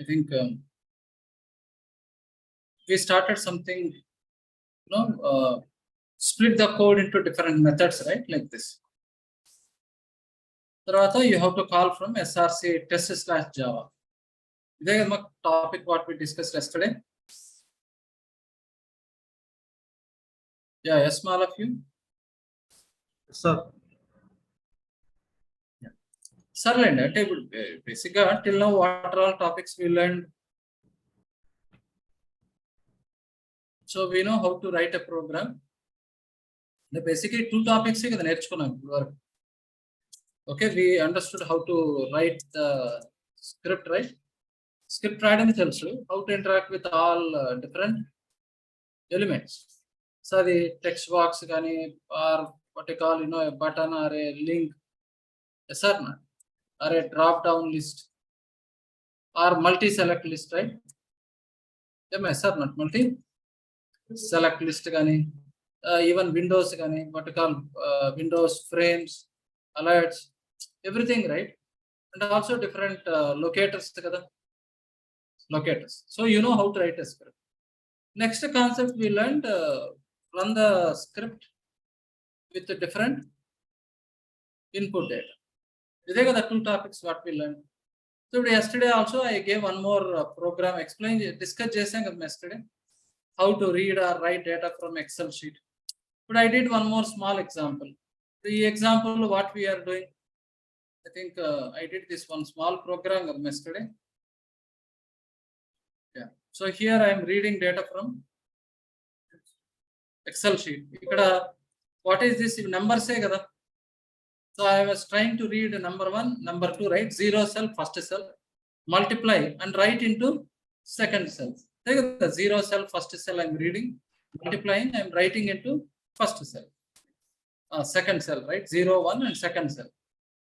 I think we started something, split the code into different methods, right? Like this. Tarvata, you have to call from src test/java. This is the topic what we discussed yesterday. Yeah, yes, all of you. Sir. Sir, basically, till now, what are all topics we learned? So we know how to write a program. Basically, two topics. Okay, we understood how to write the script, right? Script writing tells you how to interact with all different elements. So the text box, or what you call, a button or a link, yes or not, or a drop down list, or multi-select list, right? Yes or not, multi-select list, even Windows, what you call Windows frames, alerts, everything, right? And also different locators together. Locators. So you know how to write a script. Next concept we learned, run the script with the different input data. These are the two topics what we learned. So yesterday also I gave one more program discuss yesterday how to read or write data from Excel sheet. But I did one more small example. The example what we are doing, I think I did this one small program yesterday. Yeah. So here I am reading data from Excel sheet. What is this number say kada? So I was trying to read number 1, number 2, right? 0 cell, first cell, multiply and write into second cell. Take the 0 cell, first cell I'm reading, multiplying, I'm writing into first cell. Second cell, right? 0, 1 and second cell.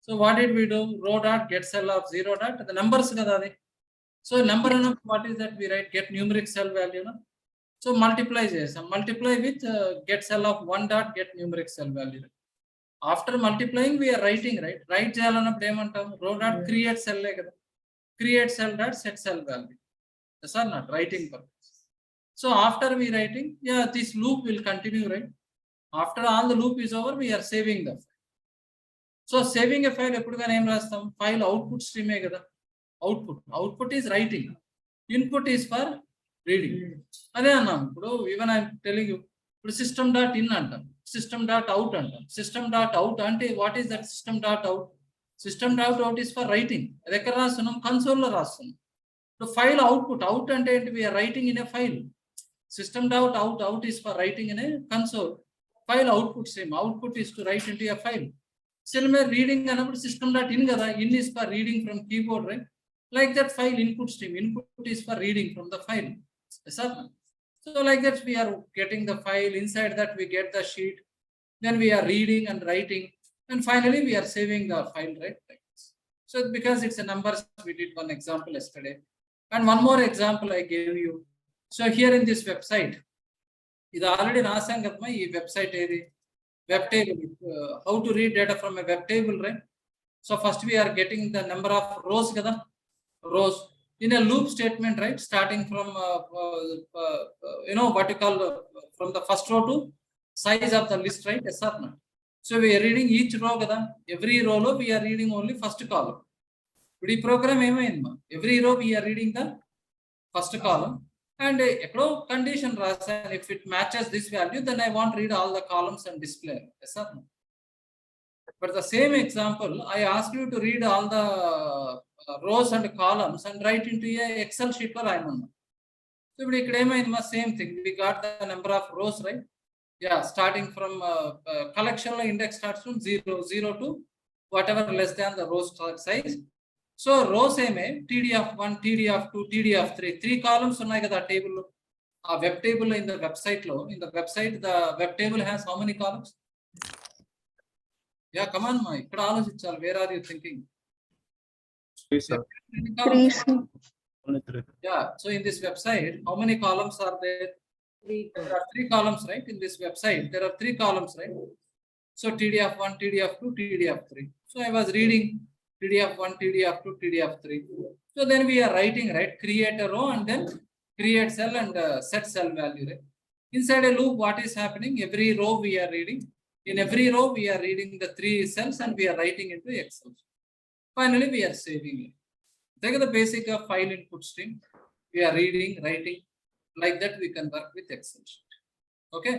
So what did we do? Row dot get cell of 0 dot, the numbers kada. So number of what is that we write? Get numeric cell value. No? So multiply multiply with get cell of 1 dot get numeric cell value. After multiplying, we are writing, right? Write row dot create cell create cell dot set cell value. Yes or not? Writing purpose. So after we writing, yeah, this loop will continue, right? After all the loop is over, we are saving the file. So saving a file, file output stream. Output is writing. Input is for reading. Even I'm telling you, system.in system.out system.out ante what is that system.out? System.out is for writing. Console. The file output out ante we are writing in a file. System.out is for writing in a console. File output same. Output is to write into a file. Similar reading system.in in is for reading from keyboard, right? Like that file input stream. Input is for reading from the file. Yes, sir? So like that we are getting the file, inside that we get the sheet, then we are reading and writing, and finally we are saving the file, right? Like this. So because it's a numbers, we did one example yesterday. And one more example I gave you. So here in this website, this already website web table, how to read data from a web table, right? So first we are getting the number of rows, rows in a loop statement, right? Starting from what you call from the first row to size of the list, right? Yes or not? So we are reading each row, every row we are reading only first column. But this program every row we are reading the first column, and condition if it matches this value, then I want to read all the columns and display. Yes or no? But the same example, I asked you to read all the rows and columns and write into a Excel sheet for IMAN. So same thing. We got the number of rows, right? Yeah, starting from collection index starts from 0 to whatever less than the row size. So rows TDF1, TDF2, TDF3, 3 columns on the table. A web table in the website the web table has how many columns? Yeah, come on, Mike. Where are you thinking? 3, sir. 3, sir. Yeah, so in this website, how many columns are there? 3. There are 3 columns, right? In this website, there are 3 columns, right? So TDF1, TDF2, TDF3. So I was reading TDF1, TDF2, TDF3. So then we are writing, right? Create a row and then create cell and set cell value, right? Inside a loop, what is happening? Every row we are reading. In every row, we are reading the 3 cells and we are writing into Excel. Finally, we are saving it. Take the basic of file input stream. We are reading, writing. Like that, we can work with Excel sheet. Okay.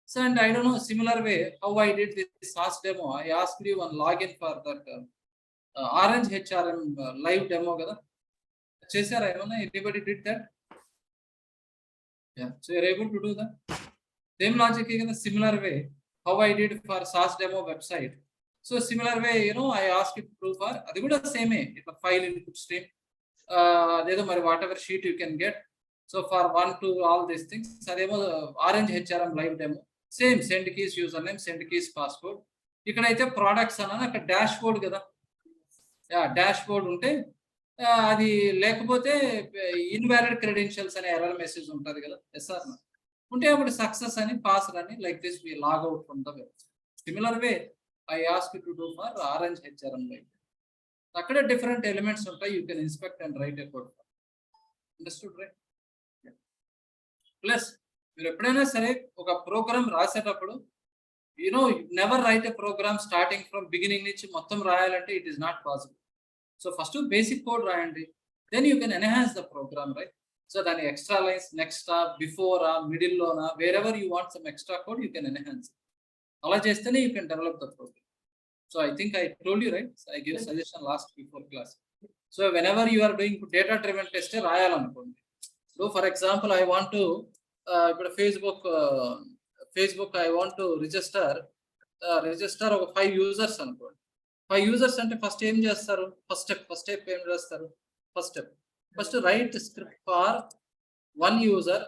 So, and I don't know, similar way, how I did this last demo. I asked you one login for that Orange HRM live demo. Chesara, anybody did that? Yeah. So you're able to do that. Same logic in a similar way. How I did for SaaS demo website. So similar way, I asked it to do for the same way. It's a file input stream. Whatever sheet you can get. So for 1 to all these things, Orange HRM live demo. Same send keys username, send keys password. You can either products on a dashboard. Yeah, dashboard unte. అది లేకపోతే invalid credentials అనే error message ఉంటుంది కదా ఎస్ఆర్ ఉంటే అప్పుడు success అని pass అని like this we log out from the website. Similar way I ask to do for Orange HRM like అక్కడ డిఫరెంట్ ఎలిమెంట్స్ ఉంటాయి. You can inspect and write a code. Understood right? Plus మీరు ఎప్పుడైనా సరే ఒక program రాసేటప్పుడు never write a program starting from beginning నుంచి మొత్తం రాయాలంటే it is not possible. So first basic code rayandi, then you can enhance the program, right? So then extra lines, next before middle lona, wherever you want some extra code, you can enhance it. Ala chestane you can develop the program. So I think I told you, right? So I gave suggestion last before class. So whenever you are doing data driven test rayal anukondi. So for example, I want to Facebook I want to register ఒక 5 users అనుకోండి. 5 users అంటే first ఏం చేస్తారు? First step ఏం చేస్తారు? First write script for 1 user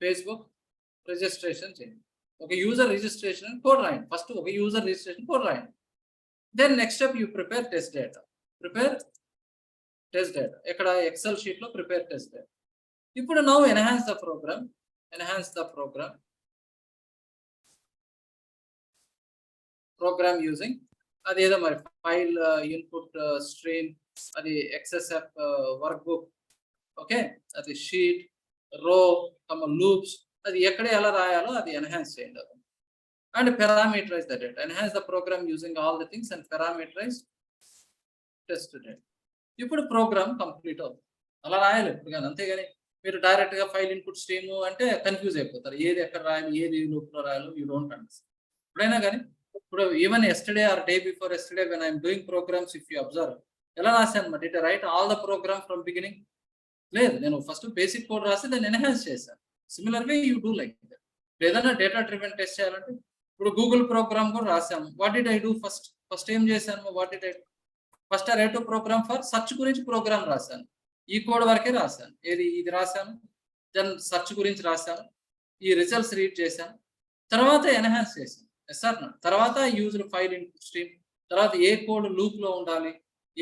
Facebook registration చేయండి. ఒక user registration code రాయండి. ఫస్ట్ ఒక యూజర్ రిజిస్ట్రేషన్ కోడ్ రాయండి. Then next step you prepare test data. ఇక్కడ ఎక్సెల్ షీట్ లో ప్రిపేర్ టెస్ట్ డేటా. ఇప్పుడు now enhance the program using అదేదో మరి ఫైల్ ఇన్పుట్ స్ట్రీమ్, అది XSF వర్క్ బుక్, ఓకే, అది షీట్, రో, లూప్స్, అది ఎక్కడ ఎలా రాయాలో అది ఎన్హాన్స్ చేయండి. And parameterize the data. Enhance the program using all the things and parameterize test data. ఇప్పుడు ప్రోగ్రామ్ కంప్లీట్ అవుతుంది. అలా రాయాలి ఇప్పుడు కానీ, అంతేగాని మీరు డైరెక్ట్ గా ఫైల్ ఇన్పుట్ స్ట్రీమ్ అంటే కన్ఫ్యూజ్ అయిపోతారు. ఏది ఎక్కడ రాయాలి, ఏది లూప్ లో రాయాలో యూ డోంట్ అండర్స్టాండ్. ఎప్పుడైనా కానీ ఇప్పుడు even yesterday or day before yesterday when I'm doing programs, if you observe ఎలా రాశాను అనమాట. It write all the program from beginning లేదు, నేను ఫస్ట్ బేసిక్ కోడ్ రాసి దాన్ని ఎన్హాన్స్ చేశాను. Similar way you do like that. ఏదైనా డేటా డ్రివెన్ టెస్ట్ చేయాలంటే ఇప్పుడు గూగుల్ ప్రోగ్రామ్ కూడా రాసాము. What did I do first ఏం చేశాను? First I write program for search గురించి ప్రోగ్రామ్ రాశాను. ఈ కోడ్ వరకే రాశాను. ఇది రాశాను, దెన్ సర్చ్ గురించి రాశాను, ఈ రిజల్ట్స్ రీడ్ చేశాను, తర్వాత ఎన్హాన్స్ చేశాను. తర్వాత యూజర్ ఫైల్ ఇన్పుట్ స్ట్రీమ్, తర్వాత ఏ కోడ్ లూప్ లో ఉండాలి,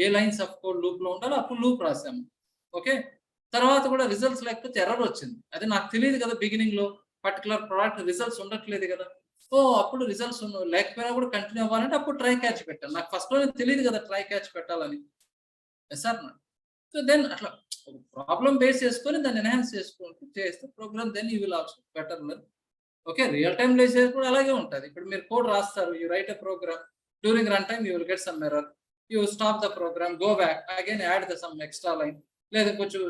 ఏ లైన్స్ ఆఫ్ కోడ్ లూప్ లో ఉండాలి, అప్పుడు లూప్ రాసాము. ఓకే, తర్వాత కూడా రిజల్ట్స్ లేకపోతే ఎర్రర్ వచ్చింది. అది నాకు తెలియదు కదా, బిగినింగ్ లో పర్టికులర్ ప్రోడక్ట్ రిజల్ట్స్ ఉండట్లేదు కదా. సో అప్పుడు రిజల్ట్స్ లేకపోయినా కూడా కంటిన్యూ అవ్వాలంటే అప్పుడు ట్రై క్యాచ్ పెట్టాను. నాకు ఫస్ట్ లో తెలియదు కదా ట్రై క్యాచ్ పెట్టాలని. సో దెన్ అట్లా ప్రాబ్లం బేస్ చేసుకొని దాన్ని ఎన్హాన్స్ చేసుకుంటూ చేస్తే program then you will also better learn. Okay, real time లో చేసి కూడా అలాగే ఉంటుంది. ఇప్పుడు మీరు కోడ్ రాస్తారు, you write a program, during run time you will get some error, you stop the program, go back again add the some extra line, లేదా కొంచెం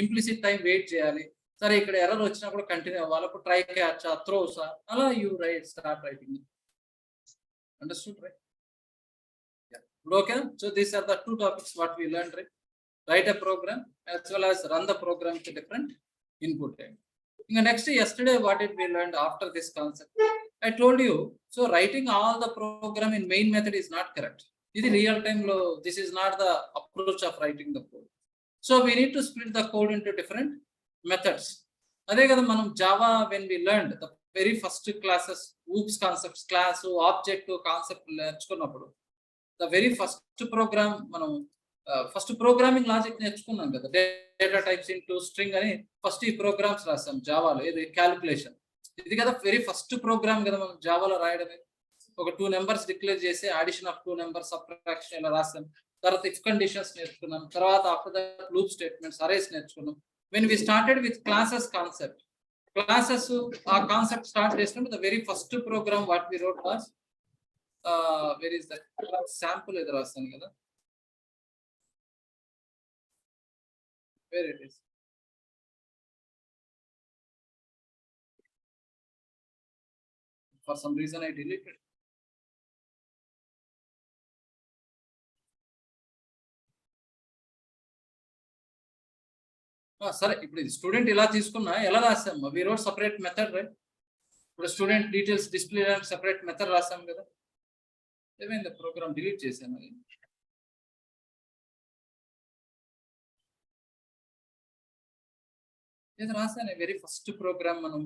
ఇంప్లిసిట్ టైం వెయిట్ చేయాలి. సరే ఇక్కడ ఎర్రర్ వచ్చినప్పుడు కంటిన్యూ అవ్వాలి, అప్పుడు ట్రై క్యాచ్, త్రోస్, అలా you start writing. Understood right? Okay, so these are the 2 topics what we learn, right? Write a program as well as run the program with different input time. Next, yesterday what did we learn after this concept? I told you, so writing all the program in main method is not correct. This is real time low. This is not the approach of writing the code. So we need to split the code into different methods. Adhe kada manam Java, when we learned the very first classes, OOPS concepts, class, object concept నేర్చుకున్నప్పుడు the very first program మనం first programming logic నేర్చుకున్నాం కదా, data types into string అని first ఈ programmes రాసాం జావాలో. ఇది calculation, ఇది కదా వెరీ ఫస్ట్ ప్రోగ్రామ్ కదా మనం జావాలో రాయడమే. ఒక 2 నెంబర్స్ డిక్లేర్ చేసి అడిషన్ ఆఫ్ 2 నెంబర్స్ సబ్ట్రాక్షన్ ఇలా రాసాం. తర్వాత ఇఫ్ కండిషన్స్ నేర్చుకున్నాం. తర్వాత after that loop statements arrays నేర్చుకున్నాం. when we started with classes concept, classes ఆ కాన్సెప్ట్ స్టార్ట్ చేసినప్పుడు the very first program what we wrote was where is that sample ఏదో రాస్తాను కదా, where it is. For some reason I deleted. సరే, ఇప్పుడు ఇది student ఇలా తీసుకున్నా ఎలా రాసాము, we wrote separate method right. ఇప్పుడు student details display separate method రాసాం కదా. ఏమైంది ప్రోగ్రామ్ డిలీట్ చేశాను అది. ఏదో రాసాను వెరీ ఫస్ట్ ప్రోగ్రామ్ మనం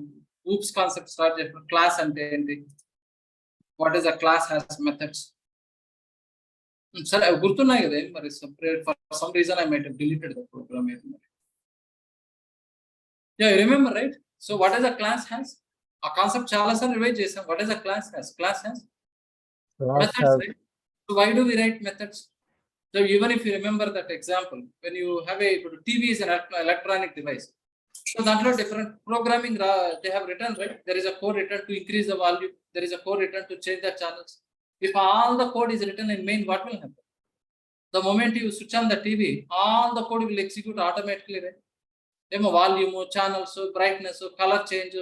ఊప్స్ కాన్సెప్ట్ స్టార్ట్ చేసిన. క్లాస్ అంటే ఏంటి, what is a class has methods. సరే అవి గుర్తున్నాయి కదా మరి. Separate for some reason I might have deleted the program. Yeah, you remember, right? So what is a class has? A concept చాలా సార్లు రివైజ్ చేసాం. What is a class has? Class has methods, right? So why do we write methods? So even if you remember that example, when you have a TV is an electronic device. So దాంట్లో different programming they have written, right? There is a code written to increase the volume. There is a code written to change the channels. If all the code is written in main, what will happen? The moment you switch on the TV, all the code will execute automatically, right? Demo volume, channels, brightness, color change,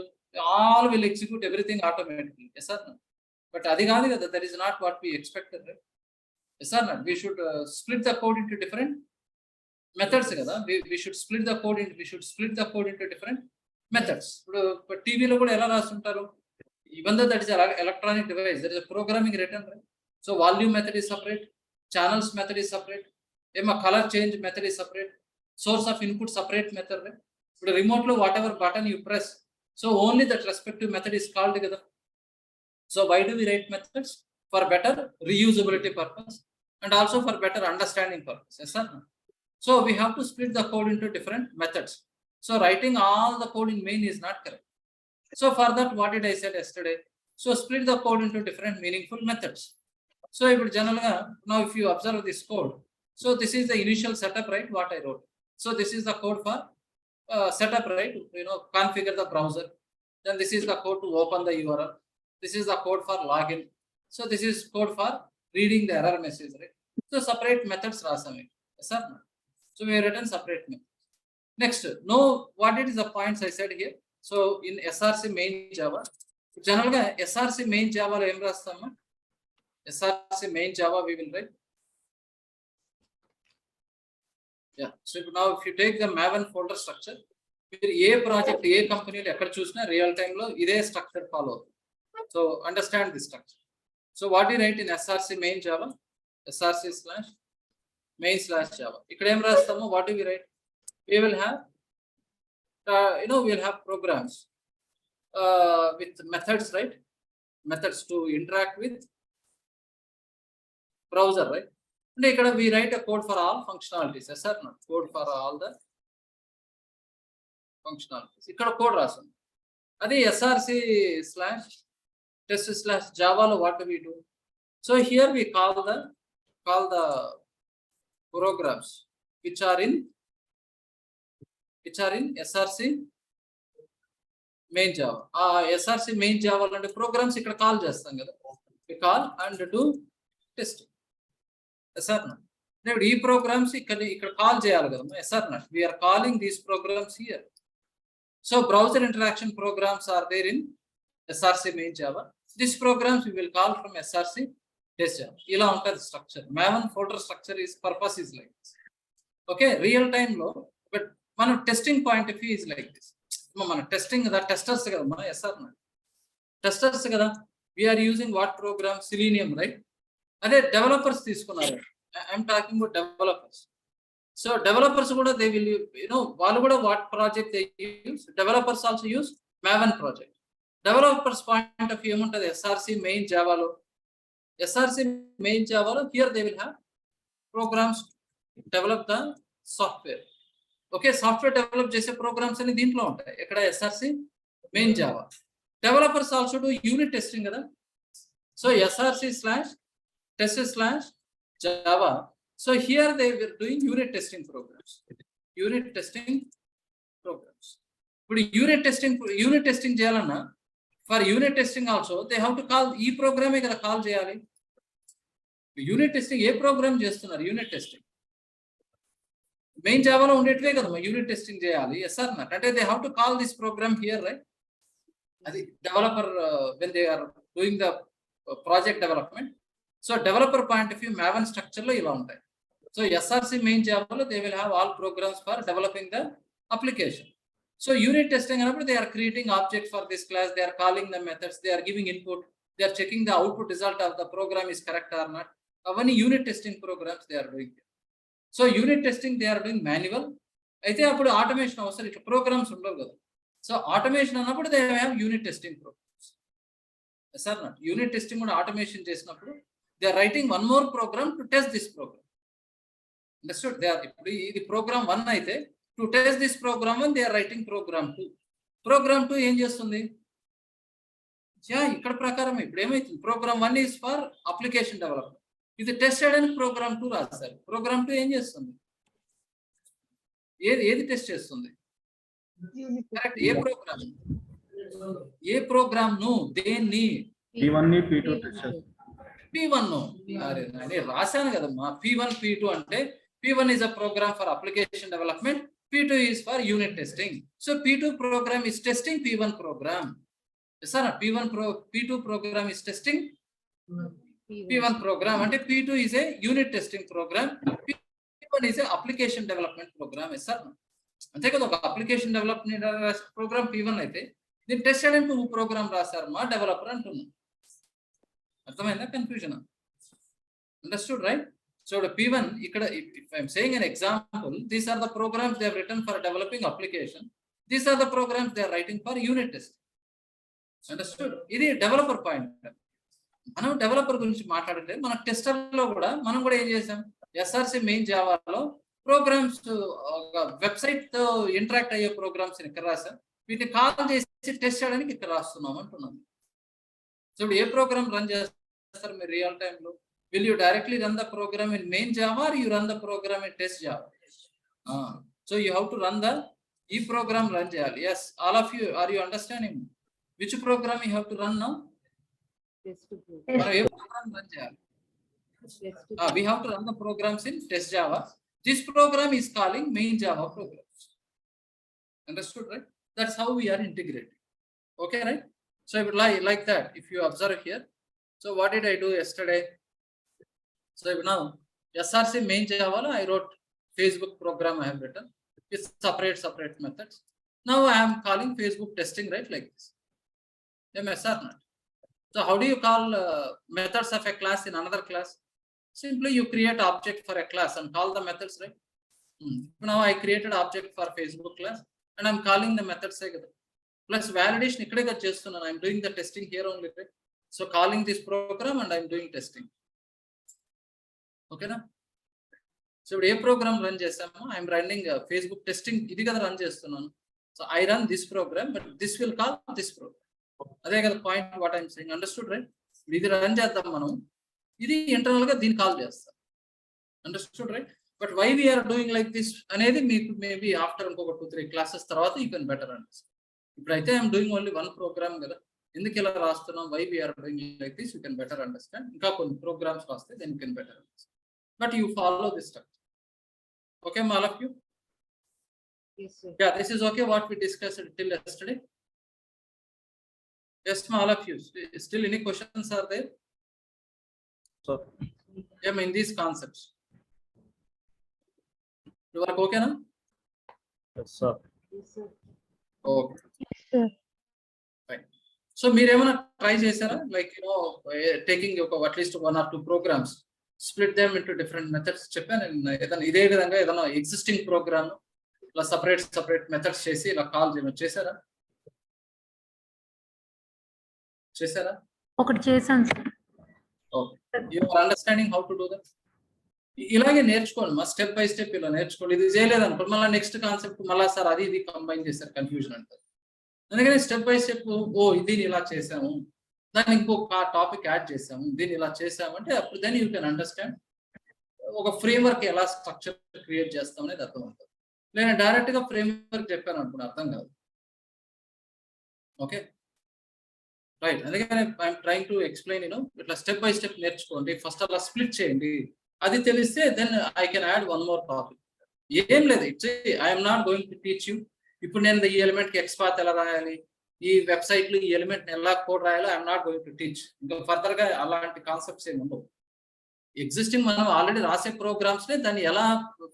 all will execute everything automatically. Yes or no? But adi gaadu kada, that is not what we expected, right? Yes or not? We should split the code into different methods kada. We should split the code into different methods. But TV lo kuda ela rasuntaru, even though that is an electronic device, there is a programming written, right? So volume method is separate, channels method is separate, color change method is separate, source of input separate method, right? But remote lo whatever button you press, so only that respective method is called together. So why do we write methods? For better reusability purpose and also for better understanding purpose. Yes or no? So we have to split the code into different methods. So writing all the code in main is not correct. So for that, what did I said yesterday? So split the code into different meaningful methods. So if generally now if you observe this code, so this is the initial setup, right? What I wrote. So this is the code for setup, right? Configure the browser. Then this is the code to open the URL. This is the code for login. So this is code for reading the error message, right? So separate methods rasam. Yes or no? So we have written separate methods. Next, know what it is the points I said here. So in SRC main Java, generally SRC main Java lo em rastam. SRC main Java we will write. Yeah. So now if you take the Maven folder structure, a project, a company ekkada chusina real time lo ide structure follow. So understand this structure. So what you write in SRC main Java, SRC slash main slash Java. Ikkada em rastamo, what do we write? We will have we will have programs with methods, right? Methods to interact with browser, right? And ikkada we write a code for all functionalities. Yes or no? Code for all the functionalities. Ikkada code rasam. Adi SRC slash test slash Java lo what do we do? So here we call the programs which are in SRC main Java. SRC main Java lante programs ikkada call chestam kada. We call and do test. Yes or not? Now ee programs ikkada call cheyali kada. Yes or not? We are calling these programs here. So browser interaction programs are there in SRC main Java. These programs we will call from SRC test Java. Ila untadi structure. Maven folder structure is purpose is like this. Okay, real time lo, but మన testing point of view is like this. మన testing కదా, testers కదా మన. Yes or no? Testers కదా. We're using what program? Selenium, right? అదే developers తీసుకున్నారు. I'm talking about developers. So developers కూడా they will వాళ్ళు కూడా what project they use? Developers also use Maven project. Developers point of view ఏముంటుంది? SRC main జావాలో, here they will have programs develop the software. Okay, software develop చేసే programmes అన్ని దీంట్లో ఉంటాయి. ఇక్కడ SRC main Java. Developers also do unit testing కదా. So src/test/java. So here they were doing unit testing programs. Unit testing programs. ఇప్పుడు unit testing చేయాలన్నా for unit testing also they have to call ఈ ప్రోగ్రామే కదా call చేయాలి. Unit testing ఏ program చేస్తున్నారు? Unit testing main జావాలో ఉండేటివే కదమ్మా యూనిట్ టెస్టింగ్ చేయాలి. ఎస్ఆర్ నాట్ అంటే they have to call this program here right. అది developer when they are doing the project development. So developer point of view Maven structure లో ఇలా ఉంటాయి. సో ఎస్ఆర్సి మెయిన్ జావాలో they will have all programs for developing the application. So unit testing anappudu they are creating objects for this class, they are calling the methods, they are giving input, they are checking the output result of the program is correct or not. Avani unit testing programs they are doing. So unit testing they are doing manual. Aithe appudu automation avasara itla programs undavu kada. So automation annappudu they have unit testing programs. Yes or not? Unit testing kuda automation chesinappudu they are writing one more program to test this program. Understood? They are ippudu idi program 1 aithe to test this program and they are writing program 2. Program 2 ఏం చేస్తుంది? ఇక్కడ ప్రకారం ఇప్పుడు ఏమైతుంది? Program 1 is for application development. ఇది test చేయడానికి program 2 రాస్తారు. Programme 2 ఏం చేస్తుంది? ఏది టెస్ట్ చేస్తుంది? కరెక్ట్. ఏ ప్రోగ్రామ్ ను దేన్ని? P1 ని P2 టెస్ట్. P1 ను అరే రాశాను కదమ్మా. P1 P2 అంటే P1 is a program for application development. P2 is for unit testing. So P2 program is testing P1 program. Yes sir. P2 program is testing P1 program. And P2 is a unit testing program. P1 is a application development program. Yes sir. అంతే కదా, ఒక application development programme P1 అయితే దీన్ని test చేయడానికి programme రాశారు మా developer అంటున్నాం. అర్థమైందా? Confusion? Understood right? So the P1, if I am saying an example, these are the programs they have written for developing application. These are the programs they are writing for unit testing. Understood? This is developer point. మనం developer గురించి మాట్లాడితే మన tester లో కూడా మనం కూడా ఏం చేసాం? ఎస్ఆర్సి మెయిన్ జావాలో ప్రోగ్రామ్స్ వెబ్సైట్ తో ఇంటరాక్ట్ అయ్యే ప్రోగ్రామ్స్ ఇక్కడ రాసాం. వీటిని కాల్ చేసి టెస్ట్ చేయడానికి ఇక్కడ రాస్తున్నాం అంటున్నాం. సో ఇప్పుడు ఏ ప్రోగ్రామ్ రన్ చేస్తారు మీరు రియల్ టైమ్ లో? Will you directly run the program in main Java or you run the program in test Java? So you have to run the program run Java. Yes, all of you, are you understanding? Which program you have to run now? Program run Java. We have to run the programs in test Java. This program is calling main Java programs. Understood, right? That's how we are integrating. Okay, right? So I would like that if you observe here. So what did I do yesterday? So now SRC main Java I wrote Facebook program I have written with separate methods. Now I am calling Facebook testing, right, like this. Yes or not? So how do you call methods of a class in another class? Simply you create object for a class and call the methods, right? Now I created object for Facebook class and I am calling the methods plus validation ikkade ga chestunnan. I am doing the testing here only, right? So calling this program and I am doing testing. Okay na? So ఇప్పుడు ఏ program run చేసామో I'm running Facebook testing ఇది కదా run చేస్తున్నాను. So I run this program but this will call this program. అదే కదా point what I'm saying. Understood right? ఇది run చేద్దాం మనం, ఇది ఇంటర్నల్ గా దీన్ని కాల్ చేస్తాం. అండర్స్టూడ్ రైట్? But why we're doing like this అనేది మీకు మేబీ ఆఫ్టర్ ఇంకొక 2-3 క్లాసెస్ తర్వాత యూ కెన్ బెటర్ అండర్స్టాండ్. ఇప్పుడైతే ఐఎమ్ డూయింగ్ ఓన్లీ 1 ప్రోగ్రామ్ కదా. ఎందుకు ఇలా రాస్తున్నాం? Why we're doing like this you can better understand. ఇంకా కొన్ని ప్రోగ్రామ్స్ రాస్తే then you can better understand. But you follow this structure. Okay, all of you? Yes, sir. Yeah, this is okay what we discussed till yesterday. Yes, all of you. Still any questions are there? Sir. Yeah, in these concepts. You are okay now? Yes, sir. Yes, sir. Okay. Yes, sir. Right. So మీరు ఏమైనా try చేశారా? Like taking at least 1 or 2 programs. Split them into different methods. చెప్పాను ఏదైనా ఇదే విధంగా ఏదైనా existing program ఇలా separate methods చేసి ఇలా కాల్ చేయడం చేశారా? ఒకటి చేశాను sir. Okay, you are understanding how to do that. ఇలాగే నేర్చుకోండి మా స్టెప్ బై స్టెప్ ఇలా నేర్చుకోండి. ఇది చేయలేదు అనుకో మళ్ళీ నెక్స్ట్ కాన్సెప్ట్ మళ్ళీ సార్ అది ఇది కంబైన్ చేశారు కన్ఫ్యూజన్ అంటారు. అందుకని స్టెప్ బై స్టెప్ ఇది ఇలా చేసాము దాన్ని ఇంకొక టాపిక్ యాడ్ చేసాము, దీన్ని ఇలా చేసామంటే అప్పుడు దెన్ యూ కెన్ అండర్స్టాండ్ ఒక ఫ్రేమ్వర్క్ ఎలా స్ట్రక్చర్ క్రియేట్ చేస్తాం అనేది అర్థం అవుతుంది. నేను డైరెక్ట్ గా ఫ్రేమ్వర్క్ చెప్పాను అనుకున్నా అర్థం కాదు. ఓకే రైట్, అందుకని ఐఎమ్ ట్రైంగ్ టు ఎక్స్ప్లెయిన్ ఇట్లా స్టెప్ బై స్టెప్ నేర్చుకోండి, ఫస్ట్ అలా స్ప్లిట్ చేయండి, అది తెలిస్తే then I can add one more topic. ఏం లేదు, it's I'm not going to teach you. ఇప్పుడు నేను ఈ ఎలిమెంట్ కి ఎక్స్పాత్ ఎలా రాయాలి, ఈ వెబ్సైట్ లో ఈ ఎలిమెంట్ ఎలా కోడ్ రాయాలో I'm not going to teach. ఇంకా ఫర్దర్ గా అలాంటి కాన్సెప్ట్స్ ఏమి ఉండవు. ఎగ్జిస్టింగ్ మనం ఆల్రెడీ రాసే ప్రోగ్రామ్స్ ని దాన్ని ఎలా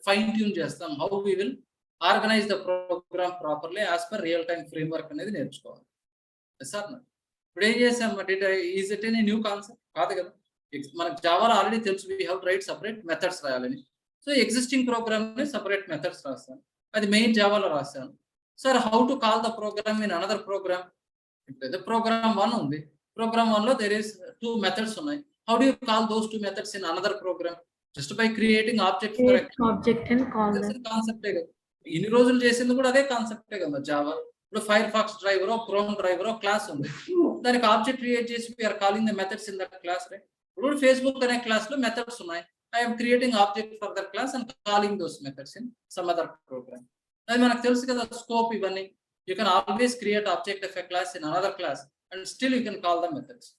ఫైన్ ట్యూన్ చేస్తాం, how we will organise the program properly as per real time framework అనేది నేర్చుకోవాలి. సార్ ఇప్పుడు ఏం చేసాం, is it any new concept కాదు కదా, మనకు జావాలో ఆల్రెడీ తెలుసు we have to write separate methods రాయాలని. సో ఎగ్జిస్టింగ్ ప్రోగ్రామ్ ని సపరేట్ మెథడ్స్ రాస్తాను, అది మెయిన్ జావాలో రాశాను. Sir how to call the program in another program, ఇప్పుడు ప్రోగ్రామ్ 1 ఉంది, ప్రోగ్రామ్ 1 లో దేర్ ఇస్ 2 మెథడ్స్ ఉన్నాయి. How do you call those 2 methods in another program? Just by creating object for Object and call them. కాన్సెప్టే కదా, ఇన్ని రోజులు చేసింది కూడా అదే కాన్సెప్టే కదా జావా. ఇప్పుడు Firefox driver, Chrome driver class ఉంది, దానికి ఆబ్జెక్ట్ క్రియేట్ చేసి we're calling the methods in that class. Right, ఇప్పుడు ఫేస్బుక్ అనే క్లాస్ లో మెథడ్స్ ఉన్నాయి, I'm creating object for that class and calling those methods in some other program. అది మనకు తెలుసు కదా స్కోప్ ఇవన్నీ. You can always create object of a class in another class and still you can call the methods.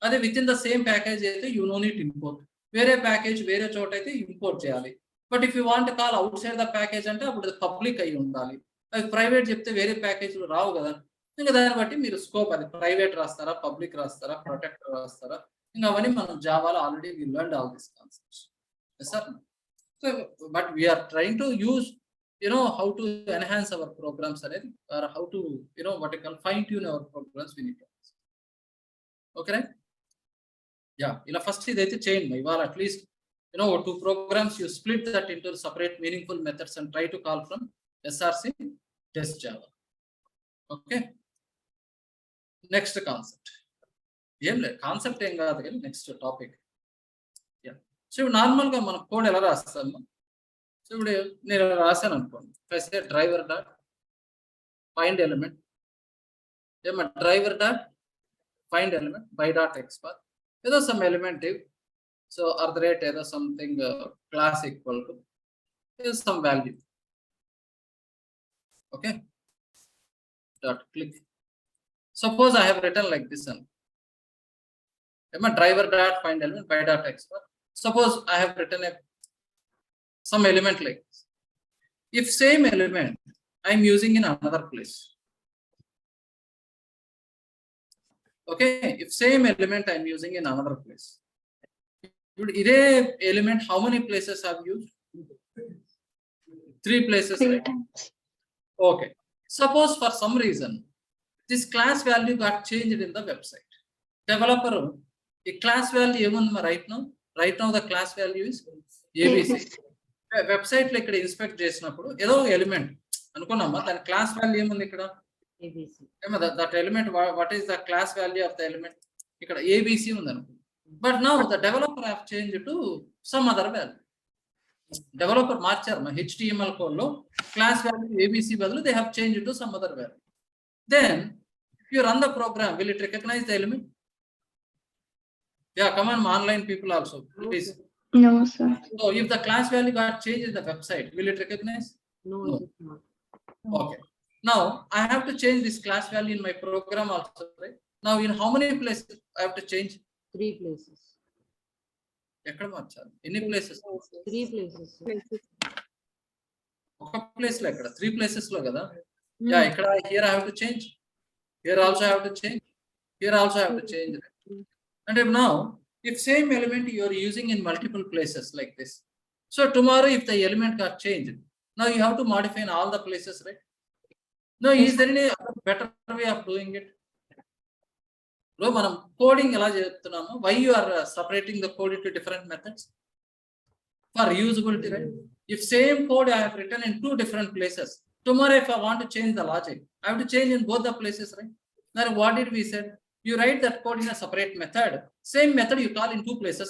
అదే with in the same package అయితే you know neat import, వేరే package వేరే చోట అయితే ఇంపోర్ట్ చేయాలి. But if you want call out side the package అంటే అప్పుడు public అయి ఉండాలి, అది ప్రైవేట్ చెప్తే వేరే ప్యాకేజ్లు రావు కదా. ఇంకా దాన్ని బట్టి మీరు స్కోప్, అది ప్రైవేట్ రాస్తారా, పబ్లిక్ రాస్తారా, ప్రొటెక్టర్ రాస్తారా, ఇంకా అవన్నీ మనం జావాలో already we learned all this concepts. Sir so but we're trying to use how to enhance our programs అనేది, or how to what you call fine tune our programs we need. Okay yeah, ఇలా first ఇదైతే చేయండి ఇవాళ. At least 2 programs you split that into separate meaningful methods and try to call from SRC test Java. Okay, next concept ఏం లేదు, concept ఏం కాదు కానీ next topic. Yeah, so ఇప్పుడు నార్మల్ గా మనం కోడ్ ఎలా రాస్తాము, సో ఇప్పుడు నేను రాశాను అనుకోండి, first driver dot find element, ఏమో driver dot find element by dot XPath, ఏదో సమ్ ఎలిమెంట్ ఇవ్, so are the rate ఏదో something class equal to is some value. Okay, dot click. Suppose I have written like this one, my driver dot find element by dot export. Suppose I have written some element like this. If same element I am using in another place, okay, if same element I am using in another place, ఇదే element how many places have used? 3 places, right? Okay, suppose for some reason this class value got changed in the website. Developer ఈ class value ఏముంది right now the class value is ABC. Website లో ఇక్కడ inspect చేసినప్పుడు ఏదో element అనుకున్నామా, దాని class value ఏముంది ఇక్కడ ABC. That element, what is the class value of the element, ఇక్కడ ఏబిసి ఉంది అనుకో. But now the developer have changed to some other value. Developer మార్చారు మా HTML code లో class value ABC బదులు they have changed to some other value. Then if you run the program, will it recognize the element? Yeah, come on, online people also, please. No, sir. So if the class value got changed in the website, will it recognize? No, No. it is not. Okay. Now I have to change this class value in my program also, right? Now in how many places I have to change? 3 places. ఎక్కడ మార్చాలి, ఎన్ని places? 3 places. ఒక place లో ఎక్కడ? 3 places లో కదా. Yeah, ఇక్కడ here I have to change, here also I have to change, here also I have to change. అంటే now if same element you are using in multiple places like this, so tomorrow if the element got changed, now you have to modify in all the places, right? No, is there any better way of doing it? లో మనం coding ఎలా చేస్తున్నాము, why you are separating the code into different methods for usability, right? If same code I have return in 2 different places, tomorrow if I want to change the logic, I have to change in both the places, right? Then what did we said? You write that code in a separate method, same method you call in 2 places.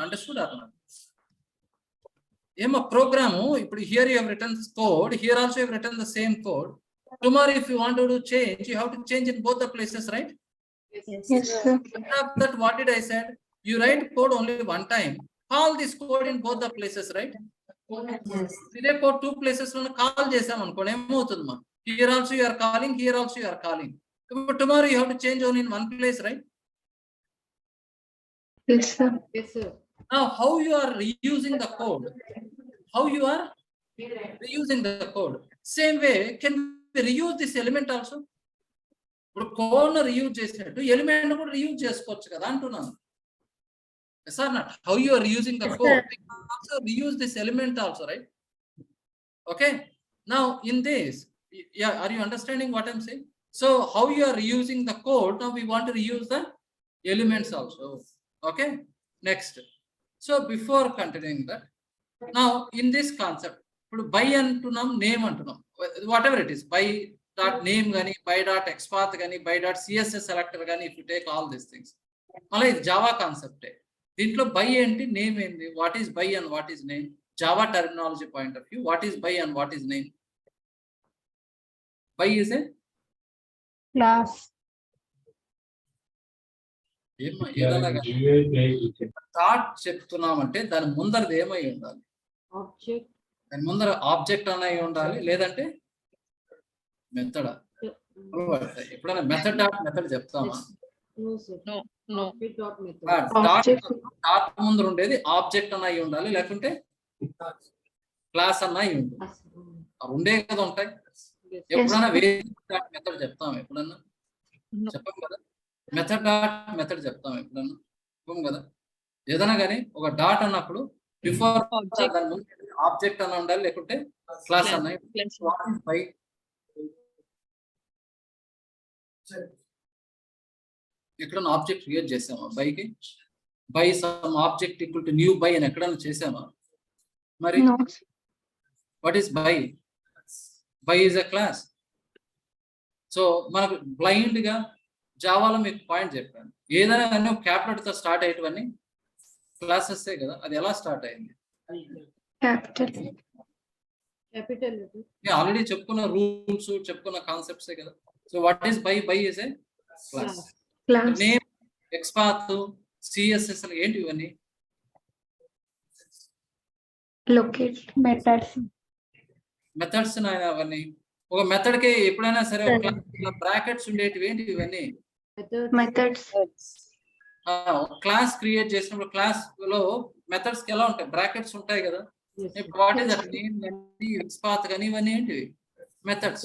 Understood or not? Program, here you have written this code, here also you have written the same code, Tomorrow, if you want to do change, you have to change in both the places, right? Yes, sir. After that, what did I said? You write code only one time. Call this code in both the places, right? Yes. ఇదే code 2 places లో call చేసాం అనుకోండి ఏమవుతుంది మా here also you are calling, here also you are calling. But tomorrow you have to change only in one place, right? Yes, sir. Yes, sir. Now how you are reusing the code? How you are reusing the code? Same way, can we reuse this element also? ఇప్పుడు code ను reuse చేసినట్టు element కూడా reuse చేసుకోవచ్చు కదా అంటున్నాను. Yes or not? How you are reusing the code? We can also reuse this element also, right? Okay. Now in this, yeah, are you understanding what I'm saying? So how you are reusing the code? Now we want to reuse the elements also. Okay. Next. So before continuing that, now in this concept, by antunam, name antunam, whatever it is, by dot name gani, by dot xpath gani, by dot css selector gani, if you take all these things. Mala is Java concept. దీంట్లో by ఏంటి name ఏంటి what is by and what is name Java terminology point of view what is by and what is name by is A Class. ఏదైనా thought చెప్తున్నామంటే దాని ముందరది ఏమై ఉండాలి Object. దాని ముందర ఆబ్జెక్ట్ అనే ఉండాలి లేదంటే మెథడ్ ఎప్పుడైనా మెథడ్ డాట్ మెథడ్ చెప్తామా No, sir. No. Object dot method. డాట్ ముందర ఉండేది ఆబ్జెక్ట్ అన్న అయి ఉండాలి లేకుంటే క్లాస్ అన్న అయి ఉండాలి Yes, sir. అవి ఉండే కదా ఉంటాయి Yes. ఎప్పుడైనా వేరే మెథడ్ చెప్తాం ఎప్పుడన్నా No. చెప్పం కదా మెథడ్ డాట్ మెథడ్ చెప్తాం ఎప్పుడన్నా చెప్పం కదా ఏదైనా కానీ ఒక డాట్ అన్నప్పుడు బిఫోర్ Object. దాని ముందు ఆబ్జెక్ట్ అన్న ఉండాలి లేకుంటే క్లాస్ అన్న Class. బై ఎక్కడన్నా ఆబ్జెక్ట్ క్రియేట్ చేసామా బైకి by some object equal to new by అని ఎక్కడన్నా చేసామా మరి No. What is by by is a class so మనకు బ్లైండ్ గా జావాలో మీకు పాయింట్ చెప్పాను ఏదైనా కానీ క్యాపిటల్ తో స్టార్ట్ అయ్యేటివన్నీ క్లాసెస్ కదా అది ఎలా స్టార్ట్ అయింది Capital. Capital letter. ఆల్రెడీ చెప్పుకున్న రూల్స్ చెప్పుకున్న కాన్సెప్ట్సే కదా so what is by by is a class Class. Name XPath CSS ఏంటి ఇవన్నీ Locate. Methods. మెథడ్స్ అవన్నీ ఒక మెథడ్ కి ఎప్పుడైనా సరే ఒక బ్రాకెట్స్ ఉండేటివి ఏంటి ఇవన్నీ Method. Methods. క్లాస్ క్రియేట్ చేసినప్పుడు క్లాస్ లో మెథడ్స్ కి ఎలా ఉంటాయి బ్రాకెట్స్ ఉంటాయి కదా Yes, sir. What is that name XPath కానీ ఇవన్నీ ఏంటివి మెథడ్స్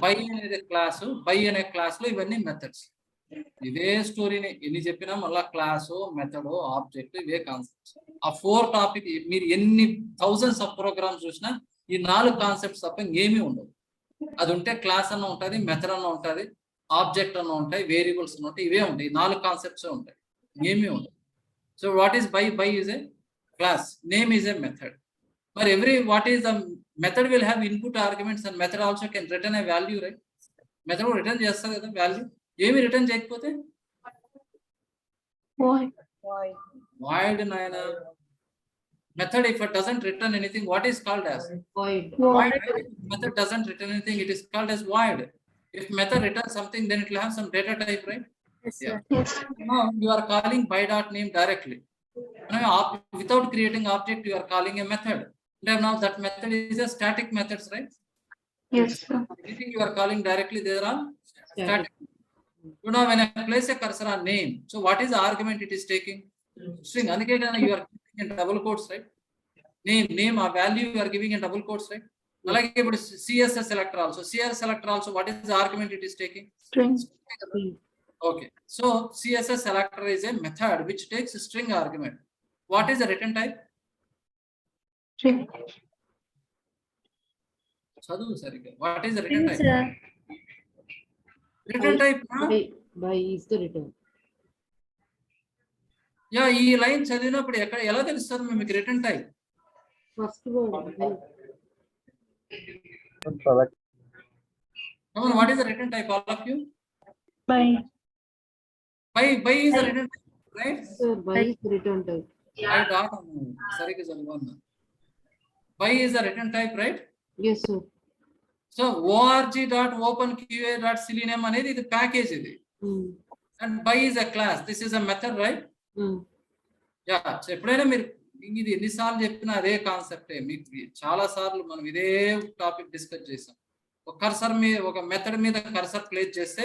బై అనేది క్లాస్ బై అనే క్లాస్ లో ఇవన్నీ మెథడ్స్ ఇదే స్టోరీని ఎన్ని చెప్పినా మళ్ళా క్లాసు మెథడ్ ఆబ్జెక్ట్ ఇవే కాన్సెప్ట్స్ ఆ 4 టాపిక్ మీరు ఎన్ని థౌసండ్స్ ఆఫ్ ప్రోగ్రామ్స్ చూసినా ఈ 4 కాన్సెప్ట్స్ తప్ప ఇంకేమీ ఉండవు అది ఉంటే క్లాస్ అన్న ఉంటుంది మెథడ్ అన్న ఉంటుంది ఆబ్జెక్ట్ అన్న ఉంటాయి వేరియబుల్స్ అన్న ఉంటాయి ఇవే ఉంటాయి 4 కాన్సెప్ట్స్ ఉంటాయి ఇంకేమీ ఉండవు so what is by is a class name is a method మరి what is the method will have input arguments and method also can return a value right method return చేస్తారు కదా వాల్యూ ఏమి return చేయకపోతే Void. void naina method if it doesn't return anything what is called as Void. void right? If method doesn't return anything it is called as void if method returns something then it will have some data type right yeah. Yes. Now you are calling by dot name directly without creating object you are calling a method now that method is a static methods right Yes, sir. anything you are calling directly there are static. You know, when I place a cursor on name, so what is the argument it is taking? String. Andike you are giving in double quotes, right? Name, a value you are giving in double quotes, right? Like CSS selector also. CSS selector also, what is the argument it is taking? String. Okay. So CSS selector is a method which takes a string argument. What is the return type? String. Sadhu Sarika. What is the return type? Sir. Return type. By is the return. Yeah, ఈ line చదివినప్పుడు ఎక్కడ ఎలా తెలుస్తుంది మీకు return type First word. By. Come on, what is the return type all of you? By. By is the return type, right? Sir, by is the return type. I dot సరిగ్గా చదవన్నా. By is the return type, right? Yes, sir. So org.openqa.selenium అనేది ఇది package ఇది. And by is a class, this is a method, right? Yeah. So ఎప్పుడైనా మీరు ఇది ఎన్నిసార్లు చెప్పినా అదే కాన్సెప్టే. మీకు చాలా సార్లు మనం ఇదే టాపిక్ డిస్కస్ చేసాం. ఒక కర్సర్ మీద, ఒక మెథడ్ మీద కర్సర్ ప్లేస్ చేస్తే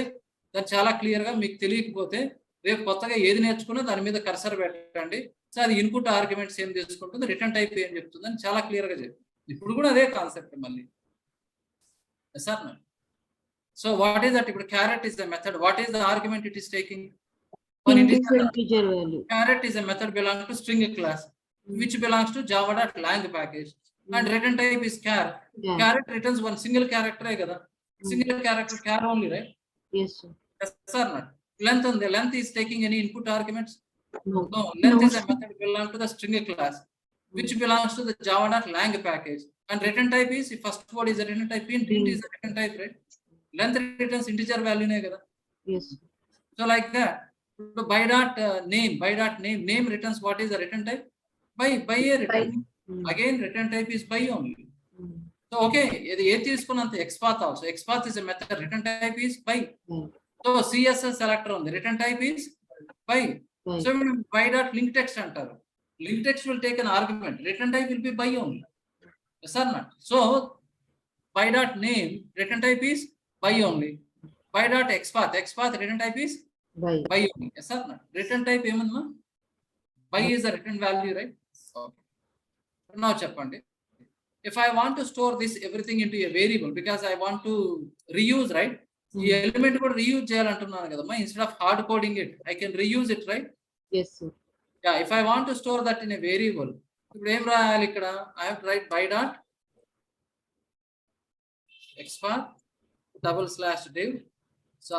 దాన్ని చాలా క్లియర్ గా మీకు తెలియకపోతే రేపు కొత్తగా ఏది నేర్చుకున్నా దాని మీద కర్సర్ పెట్టండి. సో అది ఇన్పుట్ ఆర్గ్యుమెంట్స్ ఏం తీసుకుంటుంది, రిటర్న్ టైప్ ఏం చెప్తుంది అని చాలా క్లియర్ గా చెప్తుంది. ఇప్పుడు కూడా అదే కాన్సెప్ట్ మళ్ళీ. Sir so what is that? ఇప్పుడు caret is the method. What is the argument it is taking? Integer value. Caret is a method belong to string class which belongs to java.lang package and return type is char. Yeah. Caret returns one single character kada. Single character char only, right? Yes, sir. Yes or not? Length on the length is taking any input arguments? No. No, length No, is a sir. method belong to the string class which belongs to the java.lang package and return type is, if first word is a return type, int is a return type, right? Length returns integer value ne kada. Yes. So like that. So by dot name returns what is the return type? By a return. Again return type is by only. So okay, ఇది ఏ తీసుకున్నంత xpath also. xpath is a method, return type is by. So CSS selector ఉంది, return type is by. So by dot link text అంటారు. Link text will take an argument, return type will be by only. Yes or not? So by dot name return type is by only. By dot xpath return type is By. by only. Yes or not? Return type ఏమన్నా? By is the return value, right? Okay. Now చెప్పండి. If I want to store this everything into a variable because I want to reuse, right? ఈ element కూడా reuse చేయాలంటున్నాను కదమ్మా. Instead of hard coding it, I can reuse it, right? Yes, sir. Yeah, if I want to store that in a variable, ఇప్పుడు ఏం రాయాలి ఇక్కడ? I have to write by dot xpath /div @.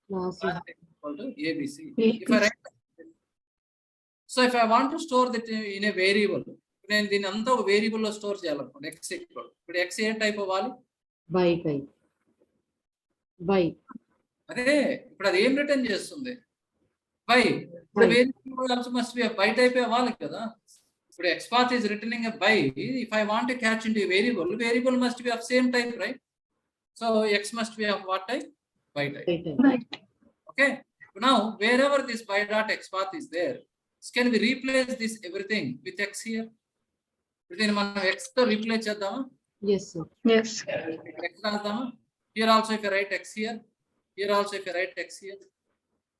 Class is Equal to ABC. If I write, so if I want to store that in a variable, నేను దీని అంతా ఒక variable లో store చేయాలనుకోండి. x equal, ఇప్పుడు x ఏ type అవ్వాలి? by type. By. అదే ఇప్పుడు అది ఏం రిటర్న్ చేస్తుంది? బై. ఇప్పుడు variable also must be by type అవ్వాలి కదా. ఇప్పుడు xpath is returning a by. If I want to catch into a variable must be of same type, right? So x must be of what type? By type. By type. Right. Okay. Now wherever this by dot xpath is there, can we replace this everything with x here? Then మనం x తో replace చేద్దామా? Yes, sir. Yes. x రాద్దామా? Here also if I write x here also if I write x here.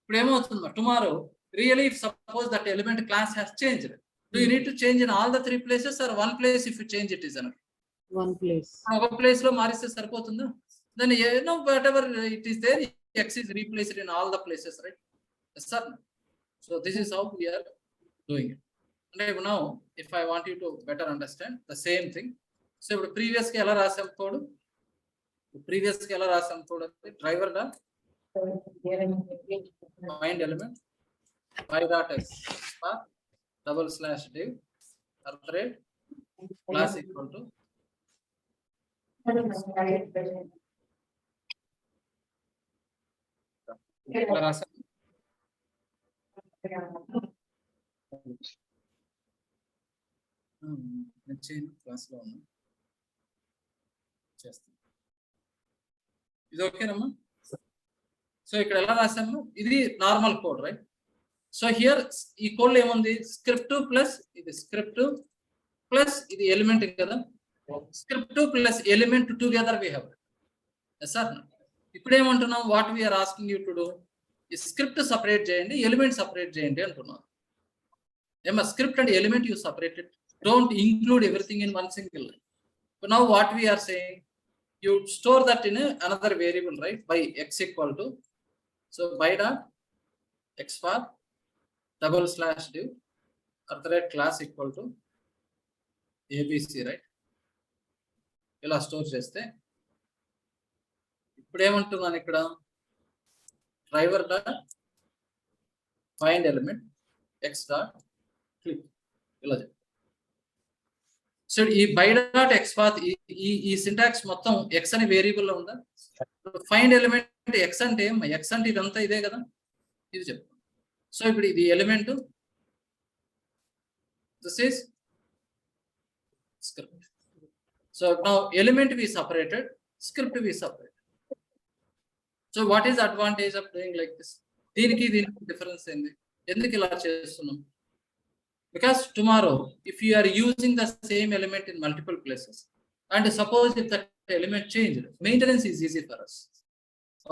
ఇప్పుడు ఏమవుతుందా? Tomorrow really if suppose that element class has changed, do you need to change in all the three places or one place if you change it is enough? One place. ఒక place లో మారిస్తే సరిపోతుందా? Then whatever it is there, x is replaced in all the places, right? Yes, sir. So this is how we are doing it. And now if I want you to better understand the same thing, so ఇప్పుడు previous కి ఎలా రాసాం code? Previous కి ఎలా రాసాం code? Driver డా find element by dot xpath /div class equal to ఎలా రాసాం? నేను చేయను, క్లాస్ లో ఉన్నా చేస్తాను. ఇది ఓకేనమ్మా? సో ఇక్కడ ఎలా రాసాము? ఇది normal code, right? So here ఈ కోడ్ లో ఏముంది? స్క్రిప్ట్ ప్లస్ ఇది స్క్రిప్ట్ ప్లస్ ఇది ఎలిమెంట్ కదా. Script plus element together we have. Sir ఇప్పుడు ఏమంటున్నాం? What we are asking you to do, ఈ స్క్రిప్ట్ సపరేట్ చేయండి, ఎలిమెంట్ సపరేట్ చేయండి అంటున్నాం. ఏమా script and element you separated, don't include everything in one single line. So now what we are saying, you store that in another variable, right? By x equal to, so by dot xpath /div class equal to abc, right? ఇలా store చేస్తే ఇప్పుడు ఏమంటున్నాను ఇక్కడ? Driver dot find element x dot click ఇలా చెప్పి. So ఈ by dot xpath ఈ syntax మొత్తం x అనే వేరియబుల్ లో ఉందా? ఫైండ్ ఎలిమెంట్ x అంటే x అంటే ఇదంతా ఇదే కదా, ఇది చెప్పు. సో ఇప్పుడు ఇది element, this is script. So now element we separated, script we separate. So what is the advantage of doing like this? దీనికి difference ఏంది? ఎందుకు ఇలా చేస్తున్నాం? Because tomorrow, if you are using the same element in multiple places, and suppose if that element changed, maintenance is easy for us.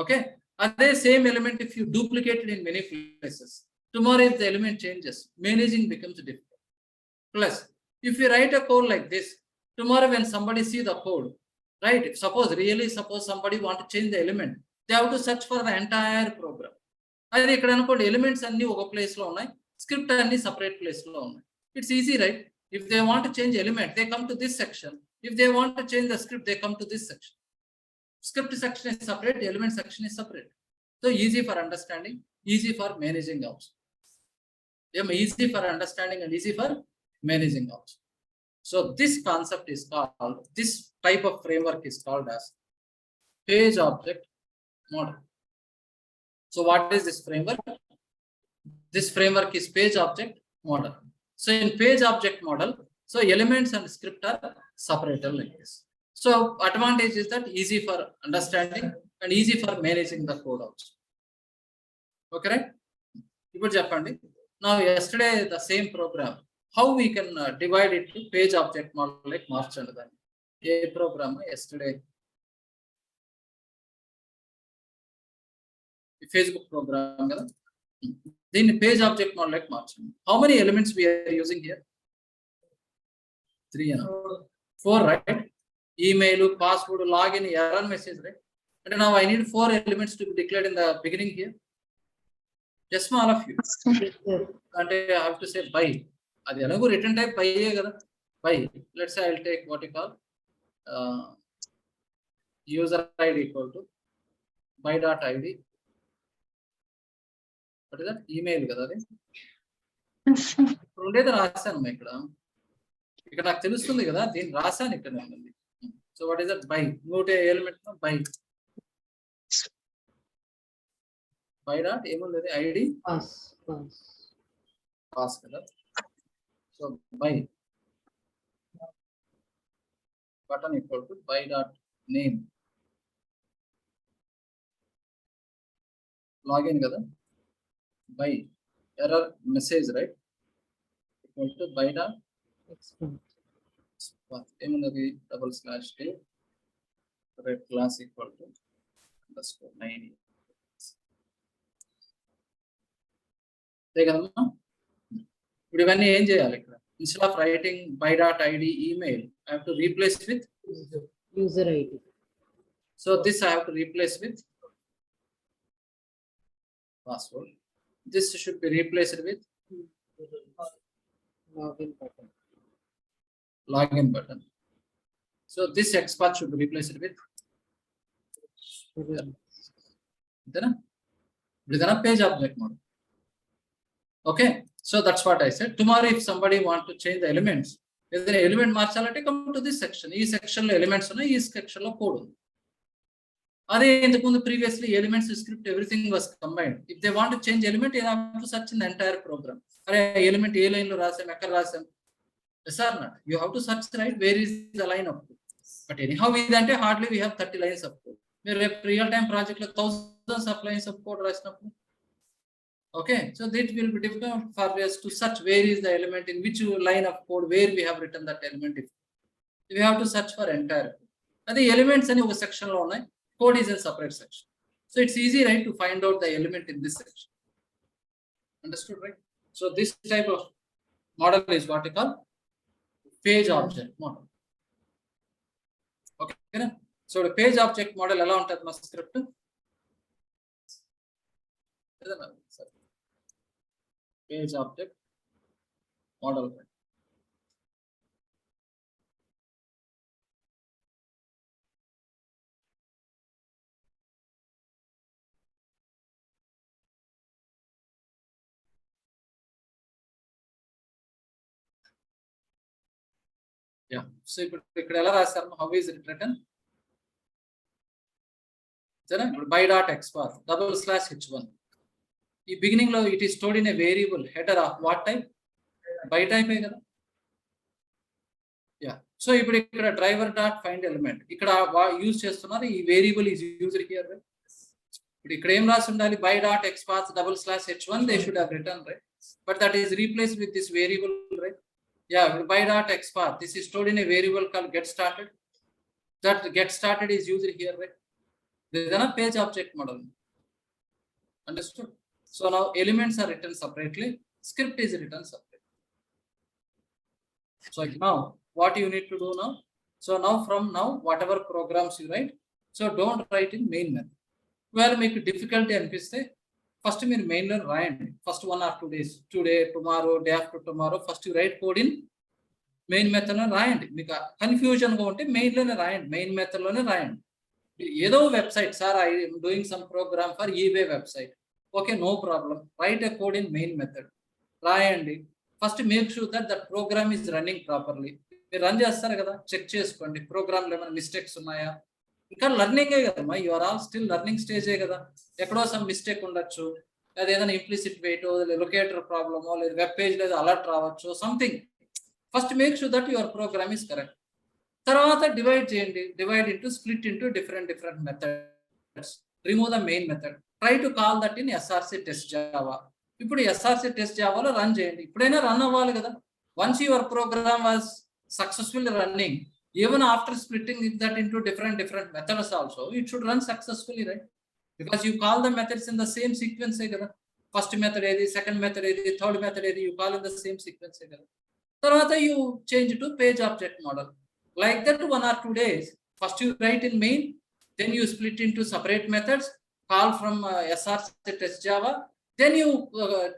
Okay? And the same element, if you duplicate it in many places, tomorrow if the element changes, managing becomes difficult. Plus, if you write a code like this, tomorrow when somebody see the code, right? If suppose somebody want to change the element, they have to search for the entire program. And ఇక్కడ అనుకోండి elements అన్ని ఒక place లో ఉన్నాయి, script అన్ని separate place లో ఉన్నాయి. It's easy right. If they want to change element, they come to this section. If they want to change the script, they come to this section. Script section is separate, element section is separate. So easy for understanding, easy for managing also. Easy for understanding and easy for managing also. So this concept is called, this type of framework is called as page object model. So what is this framework? This framework is page object model. So in page object model, so elements and script are separated like this. So advantage is that easy for understanding and easy for managing the code also. Okay, right? ఇప్పుడు చెప్పండి. Now yesterday the same program, how we can divide it to page object model like మార్చండి దాన్ని. ఏ programme yesterday? Facebook program కదా. దీన్ని page object model like మార్చండి. How many elements we are using here? 3 and 4, right? Email, password, login, error message, right? And now I need 4 elements to be declared in the beginning here. Just all of you. Yes, sir. And I have to say by. Adi elago return type by kada. By. Let's say I'll take what you call user ID equal to by.id. What is that? Email kada adi. ఉండేది రాశాను ఇక్కడ నాకు తెలుస్తుంది కదా, దీన్ని రాశాను ఇక్కడ ఉంది. So what is that? By. Note element by. By dot ఏముంది ID pass కదా. So by button equal to by dot name. Login kada. By error message, right? Equal to by dot ఏమున్నది // red class equal to _90. కదమ్మా. ఇప్పుడు ఇవన్నీ ఏం చేయాలి ఇక్కడ? Instead of writing by.id email, I have to replace with user ID. So this I have to replace with password. This should be replaced with login button. So this XPath should be replaced with page object model. Okay, so that's what I said. Tomorrow if somebody want to change the elements, ఏదైనా element మార్చాలంటే come to this section. ఈ section లో elements ఉన్నాయి, ఈ section లో code ఉంది. అదే ఇంతకుముందు previously elements script everything was combined. If they want to change element, they have to search in the entire program. అరే ఎలిమెంట్ ఏ లైన్ లో రాసాం, ఎక్కడ రాసాం? Yes or not? You have to search, right? Where is the line of code? But anyhow, ఇదంటే hardly we have 30 lines of code. మీరు రేపు real time project లో thousands of lines of code రాసినప్పుడు, okay, so that will be difficult for us to search where is the element in which line of code where we have written that element. We have to search for entire code. అదే elements అని ఒక section లో ఉన్నాయి, code is in separate section. So it's easy, right, to find out the element in this section. Understood, right? So this type of model is what we call page object model. Okay, so the page object model ఎలా ఉంటుంది మా script? Page object model. Yeah, so ఇక్కడ ఎలా రాశారు? How is it written? సరే, by.xpath /h1. ఈ beginning లో it is stored in a variable header of what type? By type కదా. యా, సో ఇప్పుడు ఇక్కడ డ్రైవర్ డాట్ ఫైండ్ ఎలిమెంట్ ఇక్కడ యూజ్ చేస్తున్నారు ఈ variable is used here right. ఇప్పుడు ఇక్కడ ఏం రాసి ఉండాలి by dot X path /h1 they should have return right, but that is replaced with this variable right. Yeah by dot X path this is stored in a variable called get started. That get started is used here right. This is a page object model. Understood? So now elements are written separately, script is written separately. So now what you need to do now? So now from now whatever programs you write, so don't write in main method. Well, make difficulty అనిపిస్తే first మీరు main లో రాయండి. First 1 or 2 days, today, tomorrow, day after tomorrow, first you write code in main method లో రాయండి. మీకు confusion గా ఉంటే main లోనే రాయండి, మెయిన్ మెథడ్ లోనే రాయండి. ఏదో website sir I doing some program for eBay website, okay no problem, write a code in main method రాయండి. First make sure that that program is running properly. మీరు run చేస్తారు కదా, check చేసుకోండి ప్రోగ్రామ్లో ఏమైనా మిస్టేక్స్ ఉన్నాయా. ఇంకా లర్నింగే కదమ్మా, you are all still learning స్టేజే కదా, ఎక్కడో సమ్ మిస్టేక్ ఉండొచ్చు, లేదా ఏదైనా ఇంప్లిసిట్ వెయిట్, లొకేటర్ ప్రాబ్లమో, లేదా వెబ్ పేజ్ లేదా అలర్ట్ రావచ్చు, something. First make sure that your program is correct. తర్వాత డివైడ్ చేయండి, divide into split into different methods, remove the main method, try to call that in SRC test Java. ఇప్పుడు SRC test జావాలో run చేయండి, ఇప్పుడైనా run అవ్వాలి కదా. Once your program was successful running, even after splitting that into different methods also it should run successfully right, because you call the methods in the same సీక్వెన్సే కదా. First method ఏది, second method ఏది, third method ఏది, you call in the same సీక్వెన్సే కదా. తర్వాత you change to page object model. Like that 1 or 2 days, first you write in main, then you split into separate methods, call from SRC test Java, then you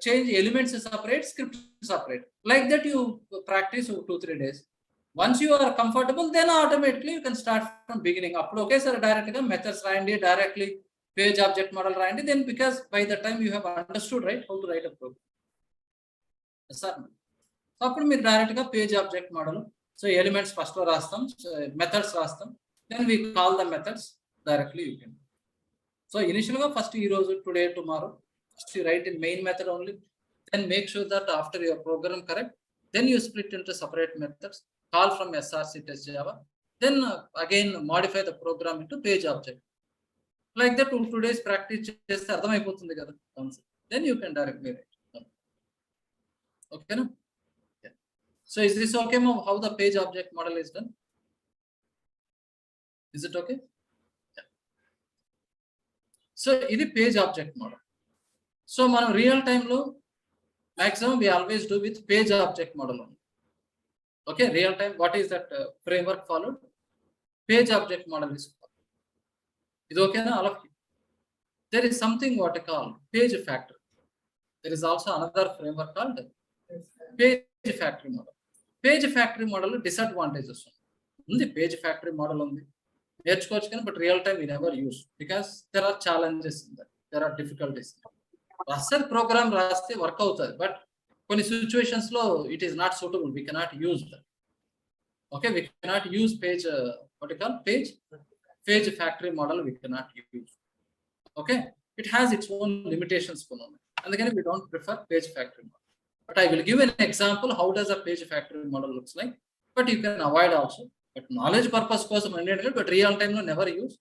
change elements separate, script separate. Like that you practice 2-3 days. Once you are comfortable, then automatically you can start from beginning. Up okay sir, directly methods randi, directly page object model randi, then because by the time you have understood right how to write a program. Yes sir. So అప్పుడు మీరు డైరెక్ట్గా page object model, so elements ఫస్ట్లో రాస్తాం, methods రాస్తాం, then we call the methods directly you can. So ఇనిషియల్గా first ఈ రోజు, today, tomorrow, first you write in main method only, then make sure that after your program correct, then you split into separate methods, call from SRC test Java, then again modify the program into page object. Like that 2 days practice చేస్తే అర్థమైపోతుంది కదా concept, then you can directly write. ఓకేనా? So is this okay how the page object model is done? Is it okay? Yeah. So this is page object model. So మనం real time లో maximum we always do with page object model only. Okay, real time what is that framework followed? Page object model is followed. Is okay na all of you? There is something what I call page factory. There is also another framework called page factory model. Page factory model disadvantages ఉంది. Page factory model ఉంది, నేర్చుకోవచ్చు కానీ but real time we never use because there are challenges, there are difficulties. అసలు program రాస్తే work అవుతుంది, but కొన్ని situations లో it is not suitable, we cannot use that. Okay, we cannot use page what you call page factory model, we cannot use. Okay, it has its own limitations కొన్ని ఉన్నాయి, అందుకని we don't prefer page factory model. But I will give an example how does a page factory model looks like, but you can avoid also. But knowledge purpose kosam undedadu, but real time lo never use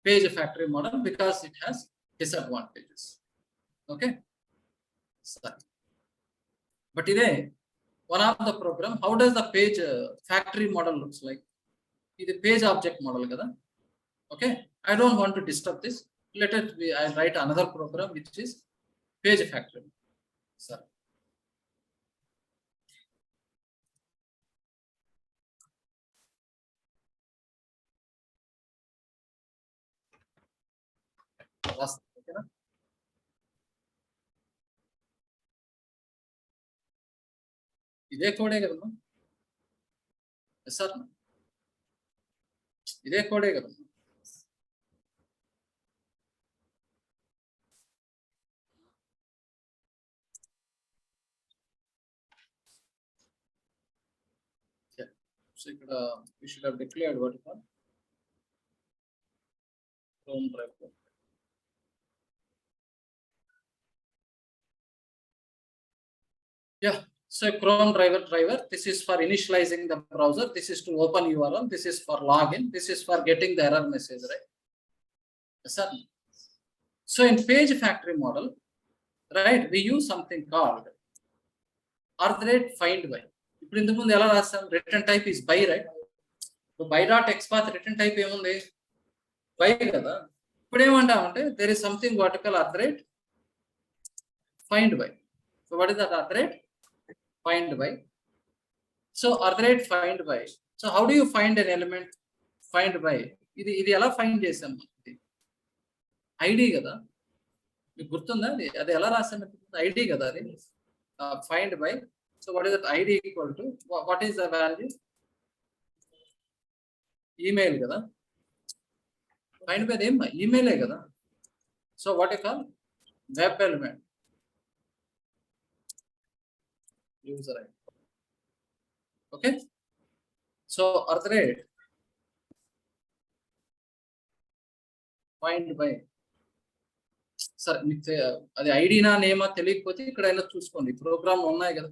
page factory model because it has disadvantages. Okay, so, but ide one of the program, how does the page factory model looks like? Ide page object model kada. Okay, I don't want to disturb this, let it be. I write another program which is page factory. So ఓకేనా? ఇదే కోడే కదమ్మా. Sir ఇదే కోడే కదమ్మా. So ఇక్కడ we should have declared what is called Chrome drive. Yeah, So Chrome driver, this is for initializing the browser. This is to open URL. This is for login. This is for getting the error message, right? Yes, sir. So in page factory model, right, we use something called find by. ఇప్పుడు ఇంతకు ముందు ఎలా రాస్తాం? Return type is by, right? By dot XPath return type ఏముంది? By కదా. ఇప్పుడు ఏమంటామంటే there is something what call find by. So what is that find by? So find by. So how do you find an element? Find by. ఇది ఎలా find చేసాం? ID కదా. మీకు గుర్తుందా? అది ఎలా రాసాం? ఐడి కదా అది. Find by. So what is that ID equal to what is the value? Email కదా. ఫైండ్ బై ఏం ఈమెయిలే కదా. So what you call web element user ID. Okay, so find by. సరే మీకు అది ఐడినా నేమా తెలియకపోతే ఇక్కడైనా చూసుకోండి, ప్రోగ్రామ్ ఉన్నాయి కదా.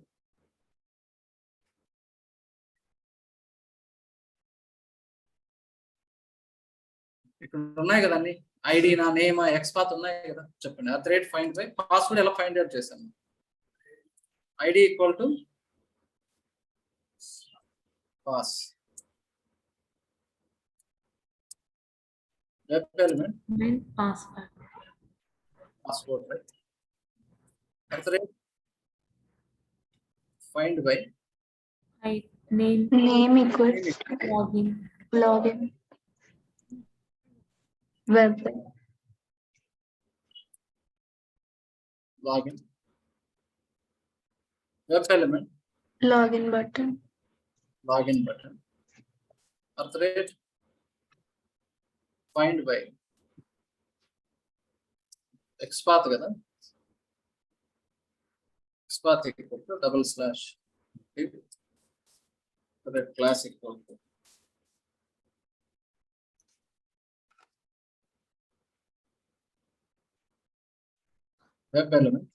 ఇక్కడ ఉన్నాయి కదా అన్ని, ఐడినా నేమా ఎక్స్పాత్ ఉన్నాయి కదా. చెప్పండి ఫైండ్ బై. పాస్వర్డ్ ఎలా ఫైండ్ అవుట్ చేశాను? ID equal to pass web element password, right? Find by name equals login web login web element login button find by xpath కదా. xpath equal to double slash class equal to web element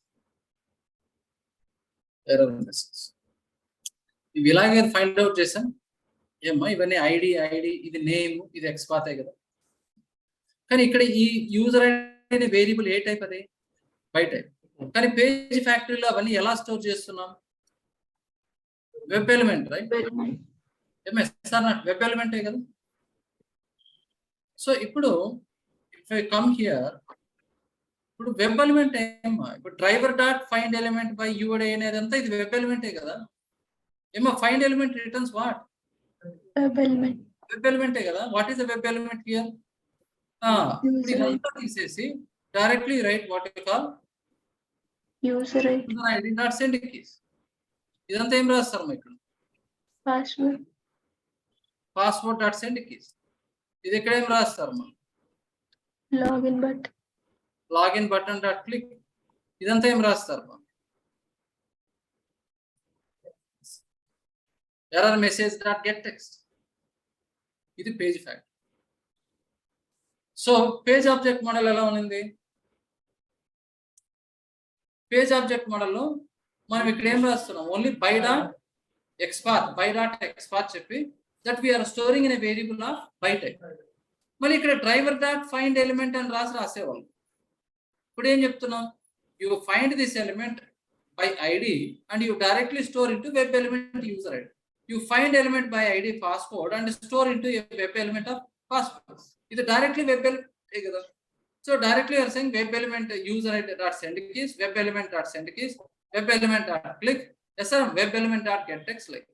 error message. ఇవి ఇలాగే find out చేసాం. ఏమ్మా ఇవన్నీ ID ఇది name, ఇది XPath కదా. కానీ ఇక్కడ ఈ యూజర్ ఐడి వేరియబుల్ ఏ టైప్? అది బై టైప్. కానీ పేజ్ ఫ్యాక్టరీలో అవన్నీ ఎలా స్టోర్ చేస్తున్నాం? Web element, right? వెబ్ ఎలిమెంటే కదా. సో ఇప్పుడు ఇఫ్ ఐ కమ్ హియర్, ఇప్పుడు వెబ్ ఎలిమెంట్ ఏమా? ఇప్పుడు driver dot find element by UID అనేది అంతా ఇది వెబ్ ఎలిమెంటే కదా. ఏమా find element returns what? Web ఎలిమెంటే కదా. What is the web element here? ఇదంతా తీసేసి directly write what you call user ID dot send keys. ఇదంతా ఏం రాస్తారు ఇక్కడ? Password dot send keys. ఇది ఇక్కడ ఏం రాస్తారు? Login button dot click. ఇదంతా ఏం రాస్తారు? Error message dot get text. ఇది page fact. So page object model ఎలా ఉంది? పేజ్ ఆబ్జెక్ట్ మోడల్లో మనం ఇక్కడ ఏం రాస్తున్నాం? ఓన్లీ బై డాట్ ఎక్స్పాత్ చెప్పి that we are storing in a variable of by type. మళ్ళీ ఇక్కడ డ్రైవర్ డాట్ ఫైండ్ ఎలిమెంట్ అని రాసేవాళ్ళు. ఇప్పుడు ఏం చెప్తున్నాం? You find this element by ID and you directly store into web element user ID. You find element by ID password and store into a web element of password. This is directly web element. So directly you are saying web element user ID dot send keys, web element dot send keys, web element dot click, yes sir, web element dot get text like.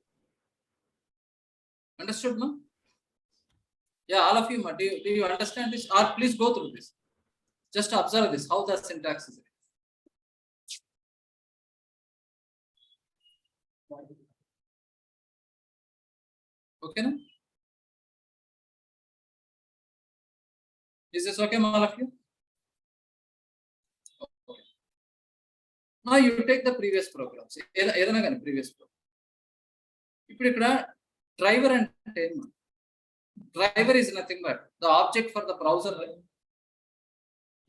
Understood, no? Yeah, all of you, do you understand this? Or please go through this. Just observe this, how the syntax is. Okay, no? Is this okay, all of you? Okay. Now you take the previous programs. Previous program. ఇప్పుడు ఇక్కడ driver అంటే driver is nothing but the object for the browser, right?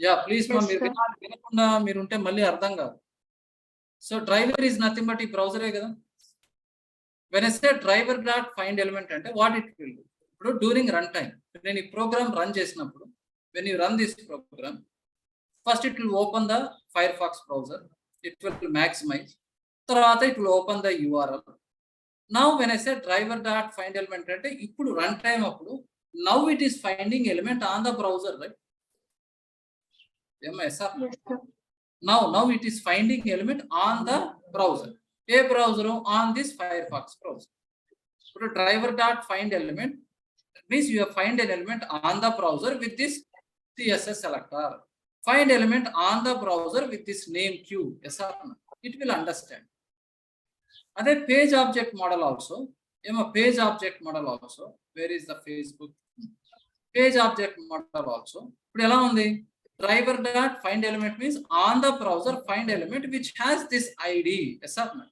Yeah, please మా మీరు వినకుండా మీరు ఉంటే మళ్ళీ అర్థం కాదు. So driver is nothing but ఈ బ్రౌజరే కదా. When I say driver dot find element అంటే వాట్ ఇట్ విల్. ఇప్పుడు డ్యూరింగ్ రన్ టైం నేను ఈ ప్రోగ్రామ్ రన్ చేసినప్పుడు, when you run this program, first it will open the Firefox browser, it will maximize, తర్వాత it will open the URL. Now when I say driver dot find element అంటే ఇప్పుడు run time అప్పుడు now it is finding element on the browser, right? Yes sir. Yes, sir. Now it is finding element on the browser. A browser on this Firefox browser. So driver dot find element means you have find an element on the browser with this CSS selector. Find element on the browser with this name Q. Yes or no? It will understand. Other page object model also. Page object model also. Where is the Facebook? Page object model also. Driver dot find element means on the browser find element which has this ID. Yes or no?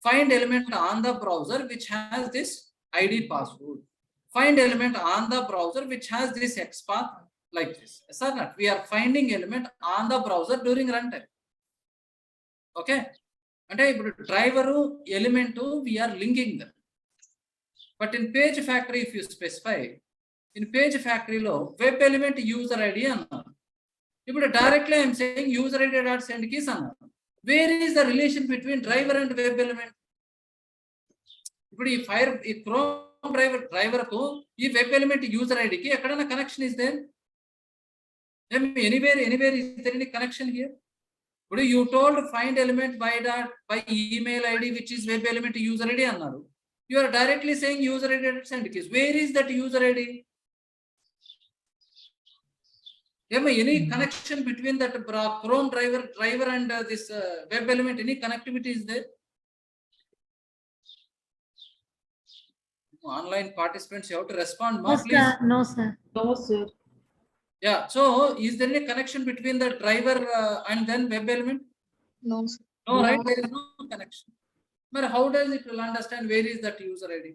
Find element on the browser which has this ID password. Find element on the browser which has this XPath like this. Yes or not? We are finding element on the browser during runtime. Okay. అంటే ఇప్పుడు driver element we are linking them. But in page factory if you specify, in page ఫ్యాక్టరీలో web element user ID అన్నారు. ఇప్పుడు directly I'm saying user ID dot send keys అన్నారు. Where is the relation between driver and web element? ఇప్పుడు ఈ chrome driver కు ఈ web element user ఐడికి ఎక్కడైనా connection is there? Anywhere is there any connection here? ఇప్పుడు you told find element by email ID which is web element user ID అన్నారు. You are directly saying user ID send keys. Where is that user ID? Any connection between that Chrome driver and this web element? Any connectivity is there? Online participants, you have to respond. No, Please. sir. No, sir. No, sir. Yeah. So is there any connection between the driver and then web element? No, sir. No, right? There is no connection. But how does it will understand where is that user ID?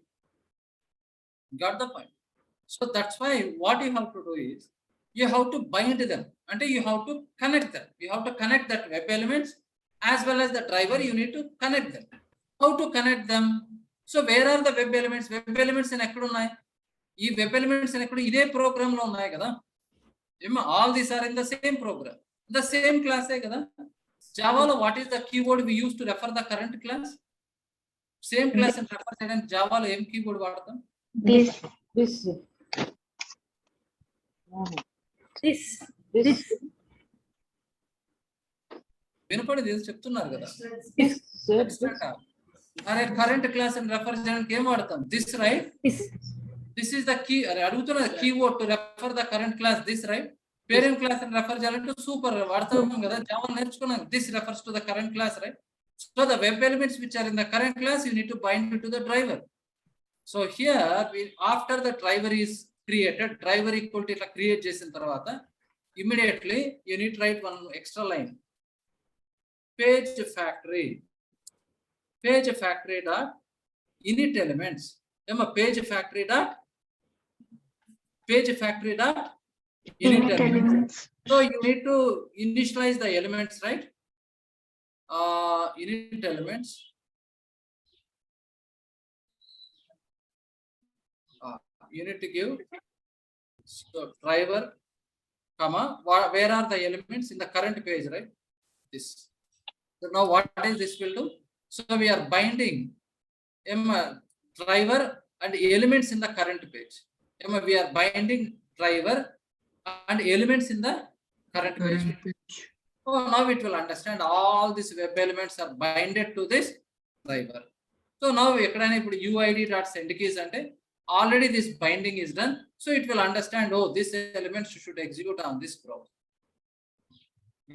Got the point? So that's why what you have to do is you have to bind them and you have to connect them. You have to connect that web elements as well as the driver. You need to connect them. How to connect them? So where are the web elements? Web elements in ekkada unnai? Ee web elements in ekkada ide program lo unnai kada. All these are in the same program, the same class. Java, what is the keyword we use to refer the current class? Same class and refer and Java lo em keyword vaadtam? This. This. This. This. వినపడేది ఏదో చెప్తున్నారు కదా. Sir. అరే current class and refer చేయడానికి ఏం వాడతాం? This right? This is the key. అడుగుతున్న keyword to refer the current class. This right? Parent class అని refer చేయాలంటే సూపర్ వాడతాం కదా. జావా నేర్చుకున్నాం. This refers to the current class, right? So the web elements which are in the current class you need to bind to the driver. So here after the driver is created, driver equal to ఇట్లా create చేసిన తర్వాత immediately you need right one extra line. Page factory dot in it elements. Page factory dot init elements. So you need to initialize the elements, right? Init elements. You need to give so driver, comma, where are the elements in the current page, right? This. So now what is this will do? So we are binding driver and elements in the current page. We are binding driver and elements in the current page. So now it will understand all these web elements are binded to this driver. So now ekkadaina ipudu uid.send keys ante already this binding is done. So it will understand, oh, this element should execute on this browser.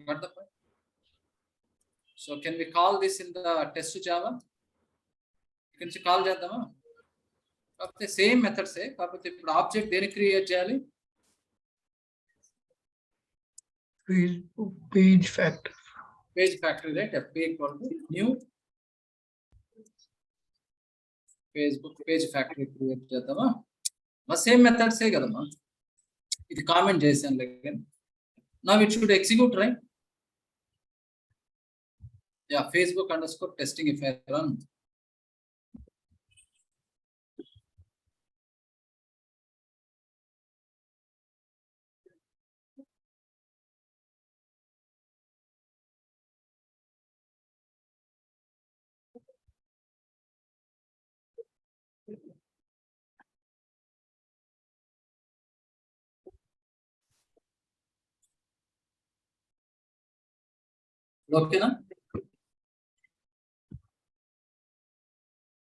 Got the point? So can we call this in the test Java? You can call చేద్దామా? కాకపోతే same మెథడ్సే, కాకపోతే ఇప్పుడు object దేని create చేయాలి? Page factory, right? FP equal to new Facebook page factory create చేద్దామా? మా same మెథడ్సే కదమ్మా. ఇది కామెంట్ చేశాను లేక. Now it should execute, right? Yeah, Facebook underscore testing if I run. Okay, na?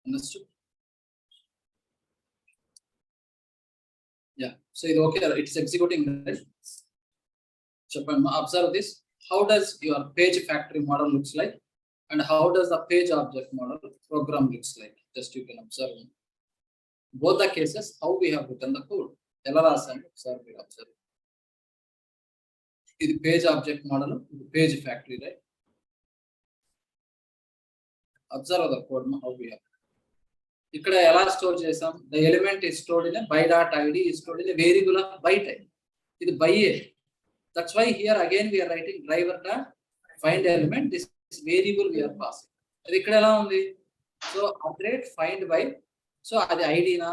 Understood? Yeah. So it's okay. It's executing. Right? So observe this. How does your page factory model looks like, and how does the page object model program looks like? Just you can observe. Both the cases, how we have written the code. LRS and observe. This page object model, page factory, right? Observe the code how we have. ఇక్కడ ఎలా store చేసాం? The element is stored in a by.id is stored in a variable of by type. ఇది by a. That's why here again we are writing driver dot find element. This variable we are passing. అది ఇక్కడ ఎలా ఉంది? So @find by. So అది id na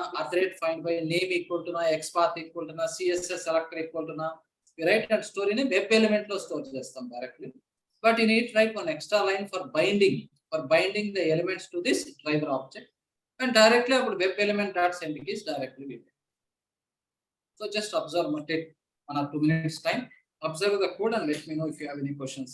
@find by name equal to na xpath equal to na css selector equal to na. We write and store in a web element లో store చేస్తాం directly. But you need to write one extra line for binding the elements to this driver object. And directly web element dot send keys directly with it. So just observe, take 1 or 2 minutes time. Observe the code and let me know if you have any questions.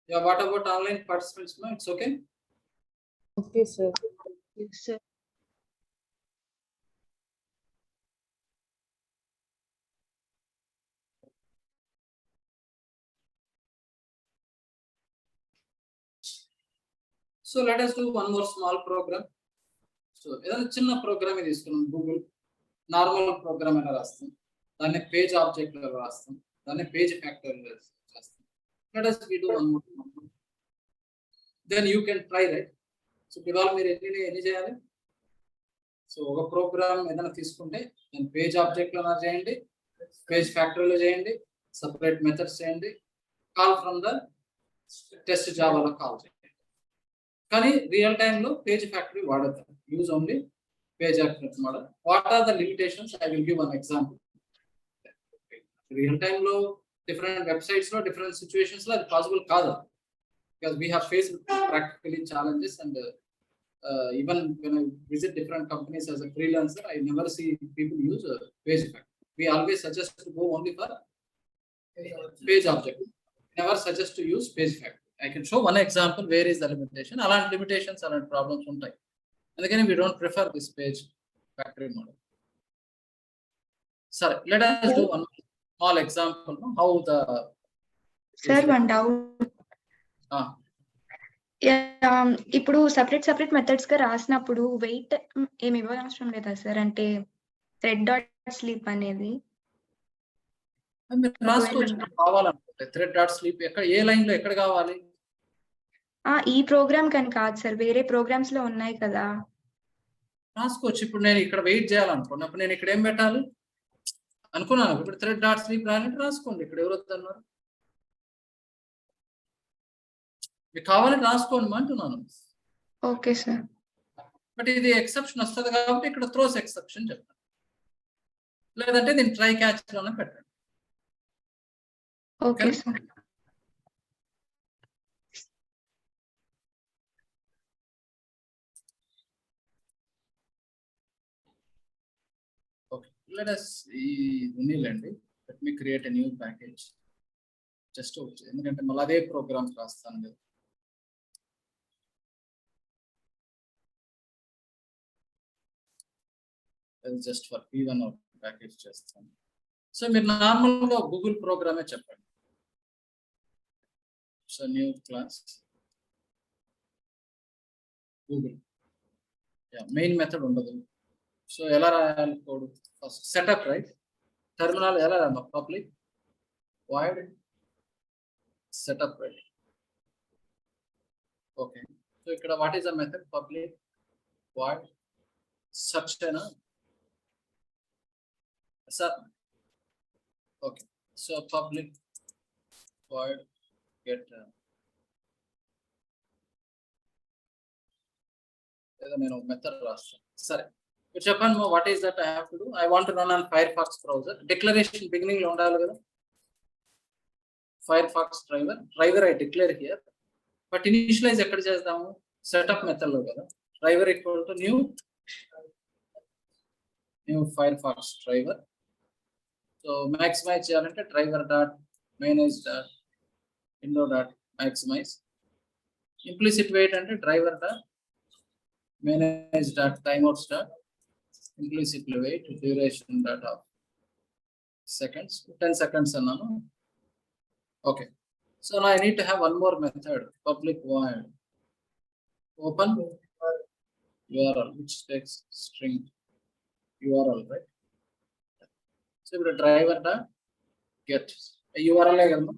Yeah, what about online participants? No, it's okay. Okay, sir. Yes, sir. So let us do one more small program. So ఏదైనా చిన్న programme తీసుకున్నాం, Google normal programme ఎలా రాస్తాం, దాన్ని page object లో రాస్తాం, దాన్ని page factory రాస్తాం. Let us do one more. Then you can try, right? So ఇవాళ మీరు ఎన్ని చేయాలి? సో ఒక ప్రోగ్రామ్ ఏదైనా తీసుకుంటే దాన్ని పేజ్ ఆబ్జెక్ట్ లో చేయండి, పేజ్ ఫ్యాక్టరీలో చేయండి, సపరేట్ మెథడ్స్ చేయండి, కాల్ ఫ్రమ్ ద టెస్ట్ జావాలో కాల్ చేయండి. కానీ రియల్ టైమ్ లో పేజ్ ఫ్యాక్టరీ వాడతాం. Use only page factory model. What are the limitations? I will give one example. Real time లో డిఫరెంట్ వెబ్సైట్స్ లో డిఫరెంట్ సిచ్యువేషన్స్ లో అది పాసిబుల్ కాదు, because we have faced practically challenges. And even when I visit different companies as a freelancer, I never see people use page factory. We always suggest to go only for page object. Never suggest to use page factory. I can show one example where is the limitation. Alant limitations, alant problems untai. And again, we don't prefer this page factory model. Sorry, let us do one small example how the Sir, one doubt. ఇప్పుడు separate methods గా రాసినప్పుడు wait ఏమి ఇవ్వనవసరం లేదా sir? అంటే thread dot sleep అనేది రాసుకోవచ్చు కావాలనుకుంటే. Thread dot sleep ఎక్కడ, ఏ లైన్ లో ఎక్కడ కావాలి? ఈ ప్రోగ్రామ్ కని కాదు సార్, వేరే ప్రోగ్రామ్స్ లో ఉన్నాయి కదా. రాసుకోవచ్చు. ఇప్పుడు నేను ఇక్కడ వెయిట్ చేయాలనుకున్నప్పుడు నేను ఇక్కడ ఏం పెట్టాలి అనుకున్నాను. ఇప్పుడు థ్రెడ్ డాట్ స్లీప్ రాయాలంటే రాసుకోండి. ఇక్కడ ఎవరు వద్దన్నారు? మీకు కావాలని రాసుకోండి అంటున్నాను. Okay sir. బట్ ఇది ఎక్సెప్షన్ వస్తుంది కాబట్టి ఇక్కడ త్రోస్ ఎక్సెప్షన్ చెప్తాను. లేదంటే దీన్ని ట్రై క్యాచ్ లోనే పెట్టండి. Okay sir. Okay, let us ఉన్నిలేండి. Let me create a new package. Just ఎందుకంటే మళ్ళీ అదే ప్రోగ్రామ్ రాస్తాను కదా. జస్ట్ ఫర్ P1 ప్యాకేజ్ చేస్తాను. సో మీరు నార్మల్గా గూగుల్ ప్రోగ్రామే చెప్పండి. So new class Google, main method ఉండదు. సో ఎలా రాయాలి code? First setup, right? Terminal ఎలా రాయాలి? Public void setup, right? Okay, so ఇక్కడ what is the method? Public void search అయినా sir. Okay, so public void get ఏదో నేను method రాస్తాను. సరే, మీరు చెప్పండి what is that I have to do? I want to run on Firefox browser. Declaration beginning లో ఉండాలి కదా. Firefox driver I declare here. But initialize ఎక్కడ చేద్దాము? సెటప్ మెథడ్ లో కదా. Driver equal to new Firefox driver. So maximize చేయాలంటే driver dot manage dot window dot maximize. Implicit wait అంటే driver dot manage dot timeouts dot implicit wait duration dot of seconds, 10 seconds అన్నాను. Okay, so now I need to have one more method, public void open URL which takes string URL, right? So ఇప్పుడు driver dot get URL కదా.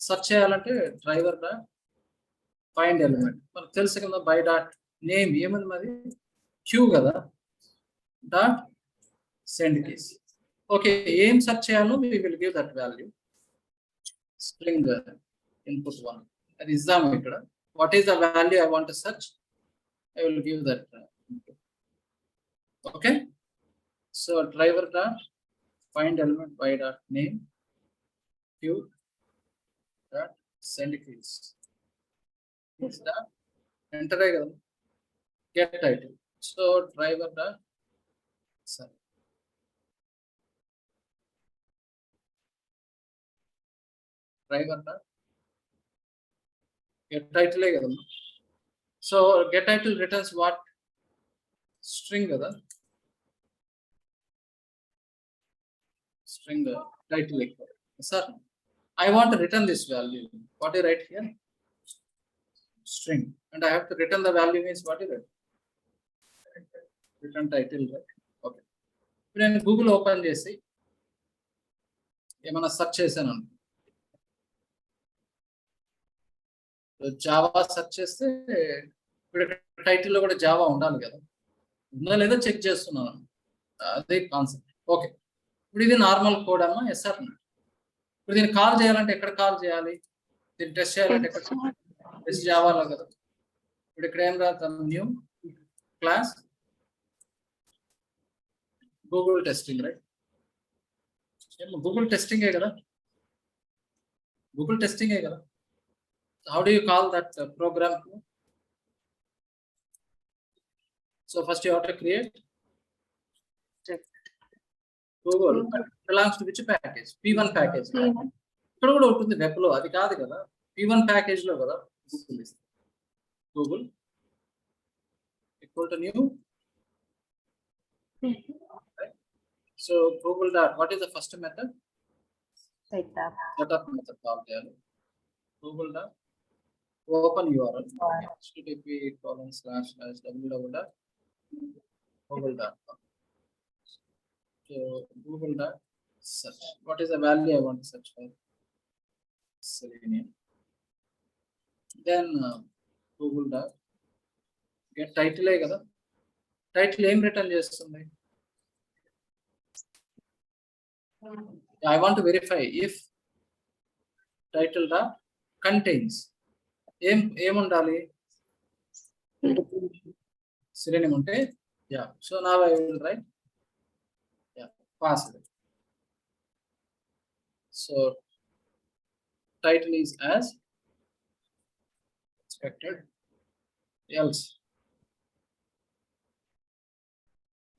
Search చేయాలంటే driver dot find element. మనకు తెలుసు కదా. By dot name ఏముంది మరి? Q కదా. Dot send keys. Okay, ఏం సెర్చ్ చేయాలో we will give that value. String input 1 అది ఇద్దాము ఇక్కడ. What is the value I want to search? I will give that. Okay, so driver dot find element by dot name q dot send keys dot enter అయ్యి కదా. Get title. So driver dot సరే driver dot get టైటిలే కదా. So get title returns what? String కదా. String title equal. Sir I want to return this value. What do you write here? String. And I have to return the value means what is it? Return title, right? Okay. Then Google open చేసి ఏమైనా search చేశాను అనుకో. Java search చేస్తే ఇప్పుడు title లో కూడా Java ఉండాలి కదా. ఉందా లేదా చెక్ చేస్తున్నాను. అదే కాన్సెప్ట్. ఓకే, ఇప్పుడు ఇది నార్మల్ కోడ్ అమ్మా. Yes sir. ఇప్పుడు దీన్ని కాల్ చేయాలంటే ఎక్కడ కాల్ చేయాలి? దీన్ని టెస్ట్ చేయాలంటే ఎక్కడ? టెస్ట్ జావాలో కదా. ఇప్పుడు ఇక్కడ ఏం రాద్దాం? New class Google testing, right? Google టెస్టింగే కదా. గూగుల్ టెస్టింగే కదా. How do you call that program? So first you have to create Google belongs to which package? P1 package. ఇక్కడ కూడా ఉంటుంది వెబ్ లో. అది కాదు కదా. P1 ప్యాకేజ్ లో కదా గూగుల్ ఇస్తుంది. Google equal to new. So Google dot what is the first method? Setup method call చేయాలి. Google dot open URL http://www.google.com. So Google dot search. What is the value I want to search for? Selenium. Then Google dot get title కదా. Title ఏం return చేస్తుంది? I want to verify if title dot contains ఏముండాలి? Synonym ఉంటే, yeah. So now I will write, yeah, passed. So title is as expected, else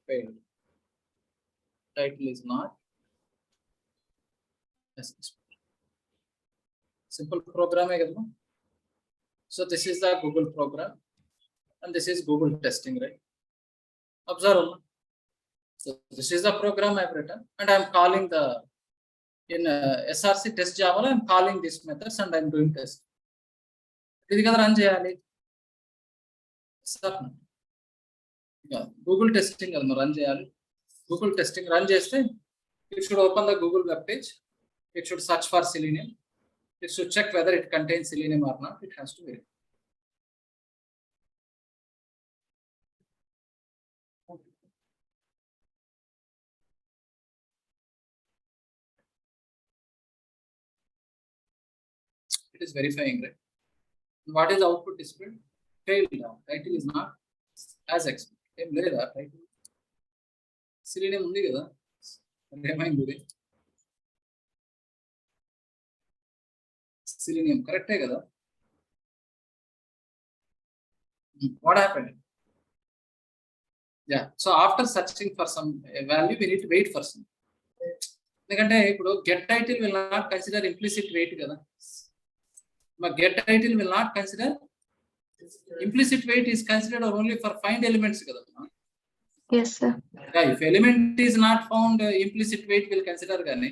failed. Title is not as expected. Simple program hai kada. So this is the Google program and this is Google testing, right? Observe. So this is the program I've written and I'm calling the in SRC test Java, I'm calling these methods and I'm doing test. ఇది కదా run చేయాలి. Google testing కదా run చేయాలి. Google testing run చేస్తే it should open the Google web page. It should search for Selenium. It should check whether it contains Selenium or not. It has to be. It is verifying, right? What is the output displayed? Failed now. Title is not as expected. ఏం లేదా title? Selenium ఉంది కదా, ఏమైంది? Selenium కరెక్టే కదా? What happened? Yeah. So after searching for some value, we need to wait for some. ఎందుకంటే ఇప్పుడు get title will not consider implicit wait కదా. But get title will not consider implicit wait is considered only for find elements kada. Yes, sir. Yeah, if element is not found, implicit wait will consider gani.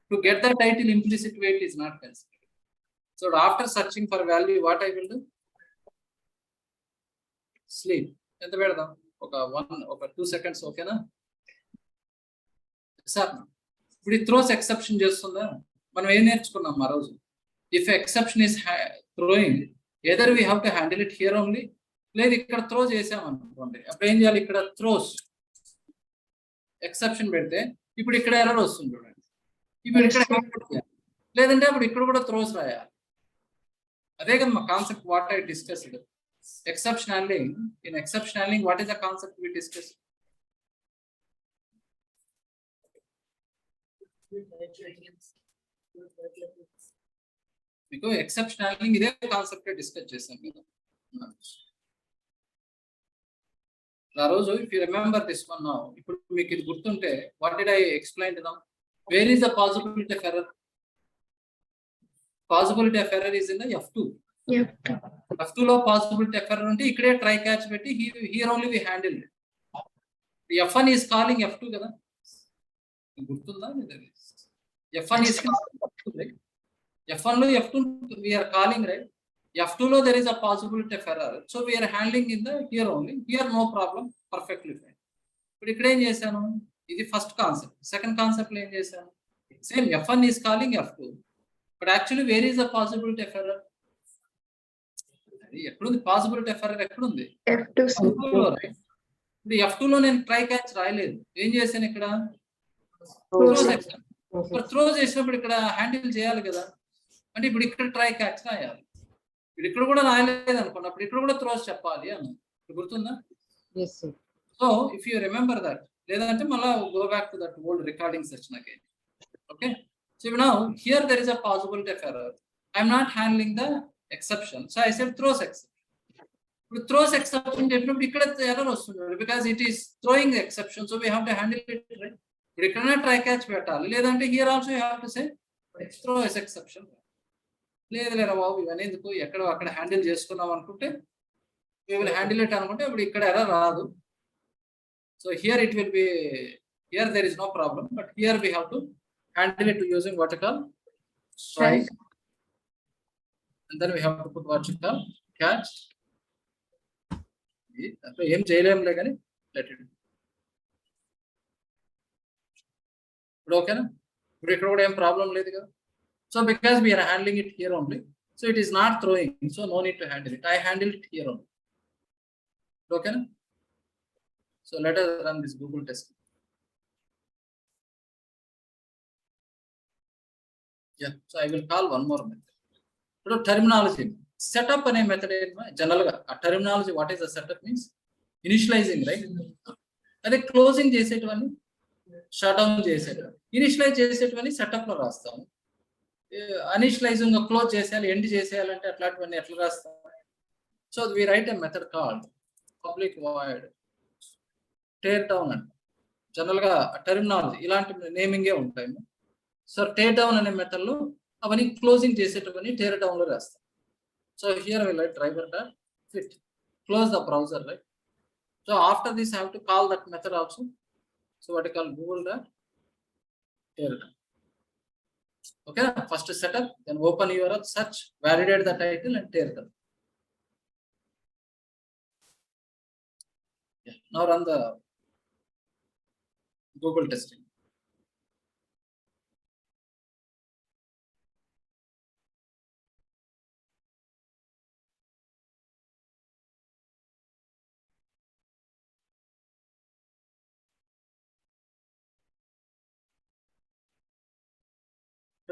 To get the title, implicit wait is not considered. So after searching for value, what I will do? Sleep. ఎంత పెడదాం? ఒక 2 seconds ఓకేనా? Sir ఇప్పుడు ఈ throws exception చేస్తుందా? మనం ఏం నేర్చుకున్నాం ఆ రోజు? If exception is throwing, either we have to handle it here only, లేదు ఇక్కడ త్రో చేసామనుకోండి, అప్పుడు ఏం చేయాలి? ఇక్కడ త్రోస్ ఎక్సెప్షన్ పెడితే ఇప్పుడు ఇక్కడ ఎర్రర్ వస్తుంది చూడండి. ఇప్పుడు ఇక్కడ లేదంటే అప్పుడు ఇక్కడ కూడా త్రోస్ రాయాలి. అదే కదా మా concept what I discussed. Exception handling. In exception handling what is the concept we discuss? మీకు ఎక్సెప్షన్ హ్యాండ్లింగ్ ఇదే కాన్సెప్ట్ డిస్కస్ చేశాం కదా ఆ రోజు. If you remember this one now, ఇప్పుడు మీకు ఇది గుర్తుంటే what did I explain to them? Where is the possibility of error? Possibility of error is in the F2. F2 లో పాసిబిలిటీ ఆఫ్ ఎర్రర్ ఉంటే ఇక్కడే ట్రై క్యాచ్ పెట్టి here only we handle. F1 is calling F2 కదా, గుర్తుందా? F1 is F1 లో F2 we are calling, right? F2 లో there is a possibility of error, so we are handling in the here only. Here no problem, perfectly fine. ఇప్పుడు ఇక్కడ ఏం చేశాను? ఇది first concept. Second concept లో ఏం చేశాను? Same F1 is calling F2, but actually where is the possibility of error? ఎక్కడుంది possibility of error? ఎక్కడుంది? F2 లో, రైట్? ఇప్పుడు F2 లో నేను ట్రై క్యాచ్ రాయలేదు. ఏం చేశాను? ఇక్కడ త్రో చేసినప్పుడు ఇక్కడ హ్యాండిల్ చేయాలి కదా. అంటే ఇప్పుడు ఇక్కడ ట్రై క్యాచ్ రాయాలి. ఇప్పుడు ఇక్కడ కూడా రాయలేదు అనుకోండి, అప్పుడు ఇక్కడ కూడా త్రోస్ చెప్పాలి అని గుర్తుందా? So if you remember that, లేదంటే మళ్ళీ go back to that old recording session again. Okay, so now here there is a possibility of error. I'm not handling the exception, so I said throws exception. ఇప్పుడు throws exception చెప్పినప్పుడు ఇక్కడ error వస్తుంది because it is throwing exception, so we have to handle it, right? ఇప్పుడు ఇక్కడ try catch పెట్టాలి, లేదంటే here also you have to say throws exception. లేదు లేరా బాబు ఇవన్నీ ఎందుకు, ఎక్కడ అక్కడ హ్యాండిల్ చేసుకున్నాం అనుకుంటే we will handle it అనుకుంటే ఇప్పుడు ఇక్కడ ఎర్రర్ రాదు. So here it will be, here there is no problem, but here we have to handle it using what you call try, and then we have to put what you call catch. అంటే ఏం చేయలేంలే కానీ let it. ఇప్పుడు ఓకేనా? ఇప్పుడు ఇక్కడ కూడా ఏం problem లేదు కదా. So because we are handling it here only, so it is not throwing, so no need to handle it. I handle it here only. Okay? So let us run this Google test. Yeah, so I will call one more method. So terminology. setup అనే method general గా ఆ terminology what is the setup means initializing right. అదే closing చేసేటివన్నీ shut down చేసేటివన్నీ, initialize చేసేటివన్నీ setup లో రాస్తాము. అనిషియలైజింగ్ close చేసేయాలి, ఎండ్ చేసేయాలంటే అట్లాంటివన్నీ ఎట్లా రాస్తాం. So we write a method called public void tear down అంట. జనరల్ గా టర్మినాలజీ ఇలాంటి నేమింగే ఉంటాయి. సో టేర్ డౌన్ అనే మెథడ్ లో అవన్నీ క్లోజింగ్ చేసేటవన్నీ టేర్ డౌన్ లో రాస్తాం. So here we write driver dot fit close the browser, right. So after this I have to call that method also. So what I call google dot tear down. Okay, first setup, then open URL, search, validate the title and tear down. Yeah. Now run the Google testing.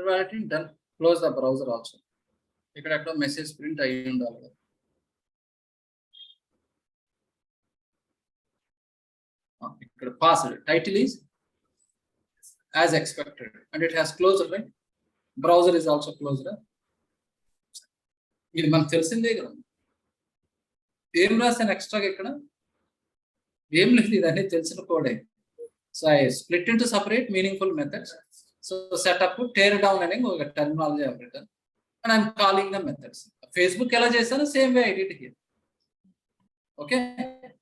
Validating done. Close the browser also. ఇక్కడ ఎక్కడ message print అయ్యి ఉండాలి కదా. ఇక్కడ passed title is as expected and it has closed, right. Browser is also closed. ఇది మనకు తెలిసిందే కదా. ఏం రాసాను ఎక్స్ట్రాగా ఇక్కడ ఏం లేదు, ఇదన్నీ తెలిసిన కోడే. So I split into separate meaningful methods. So setup tear down అనే ఒక terminology operator and I'm calling the methods. Facebook ఎలా చేశాను same way I did here. Okay,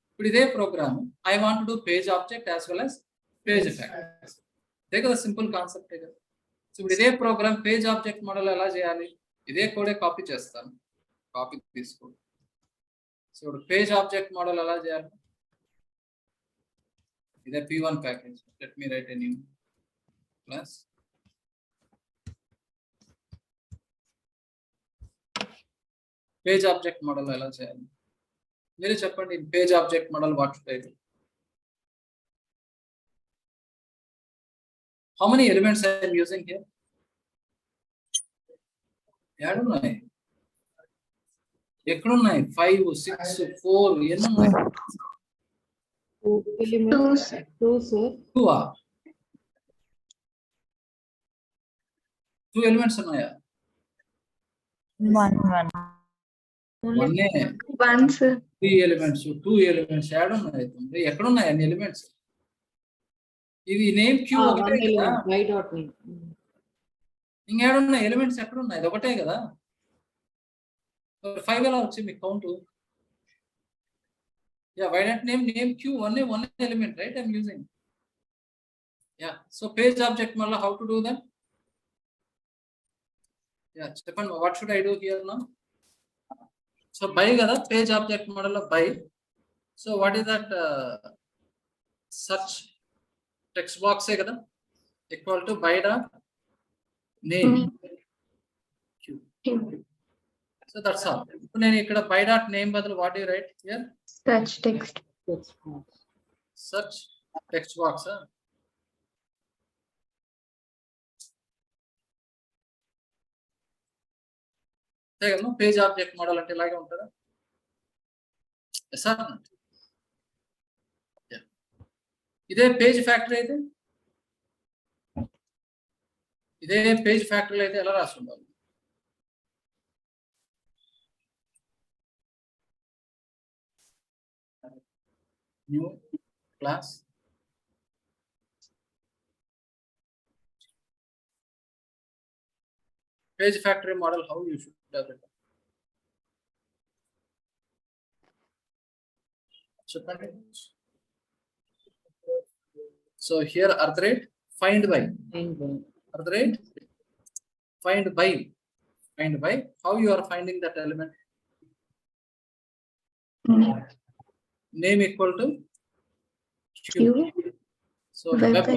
ఇప్పుడు ఇదే program I want to do page object as well as page effect. ఇదే కదా simple concept కదా. So ఇప్పుడు ఇదే ప్రోగ్రామ్ పేజ్ ఆబ్జెక్ట్ మోడల్ ఎలా చేయాలి, ఇదే కోడే కాపీ చేస్తాను. కాపీ తీసుకోండి. సో ఇప్పుడు పేజ్ ఆబ్జెక్ట్ మోడల్ ఎలా చేయాలి, ఇదే P1 package. Let me write a new class. Page object model ఎలా చేయాలి మీరే చెప్పండి. Page object model what should I do? How many elements I am using here? ఏడున్నాయి, ఎక్కడున్నాయి? 5, 6, 4 ఎన్ని ఉన్నాయి? 2 elements. 2 sir. 2 ఎలిమెంట్స్ ఉన్నాయా? 1. వన్. వన్స్ 3 ఎలిమెంట్స్, 2 ఎలిమెంట్స్ ఏడున్నాయి? ఎక్కడున్నాయి అన్ని ఎలిమెంట్స్? ఇది నేమ్ క్యూ ఒకటే కదా. Y dot name. ఇంకేడున్నాయి ఎలిమెంట్స్? ఎక్కడున్నాయి? ఇది ఒకటే కదా. 5 ఎలా వచ్చి మీకు count? Yeah, why not name queue one element, right? I'm using. Yeah, so page object model, how to do that? Yeah, Stefan, what should I do here now? So by kada page object model of by. So what is that search text box kada equal to by dot name queue. So that's all. Then ikkada by dot name badal what do you write here? search text. Search text box. Page object model అంటే ఇలాగే ఉంటుందా? Sir ఇదే page factory అయితే, ఇదే page ఫ్యాక్టరీలో అయితే ఎలా రాసి ఉండాలి? New class page factory model, how you should have it. So here earth rate find by earth rate find by how you are finding that element? Name equal to Q. So web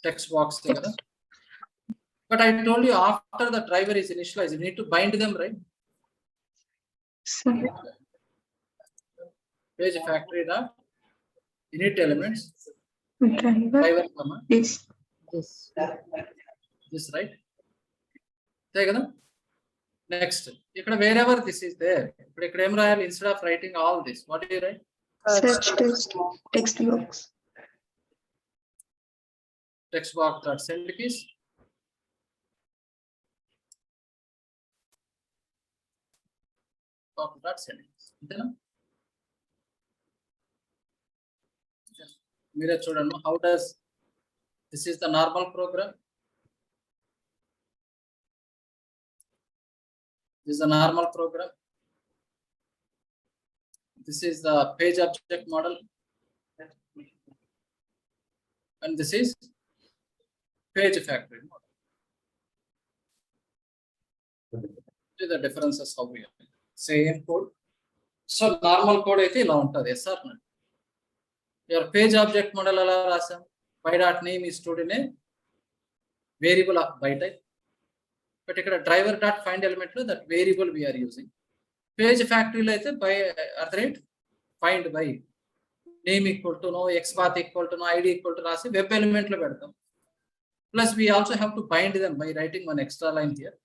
text box together. But I told you after the driver is initialized, you need to bind them, right? Page factory dot init elements driver comma This. this, right? అంతే కదా. Next ఇక్కడ wherever this is there, ఇప్పుడు ఇక్కడ ఏం రాయాలి? instead of writing all this, what do you write? Search text box. Text box dot send keys. Box dot send keys. అంతేనా? మీరే చూడండి. How does this is the normal program? This is a normal program. This is the page object model. And this is page factory model. See the differences how we are. Same code. So normal code అయితే ఇలా ఉంటుంది. Yes or no? Your page object model ఎలా రాసాం? by dot name is stored in a variable of by type. But ఇక్కడ driver dot find element లో that variable we are using. Page factory లో అయితే by @ find by name equal to no, xpath equal to no, id equal to రాసి web element లో పెడతాం. Plus we also have to bind them by writing one extra line here.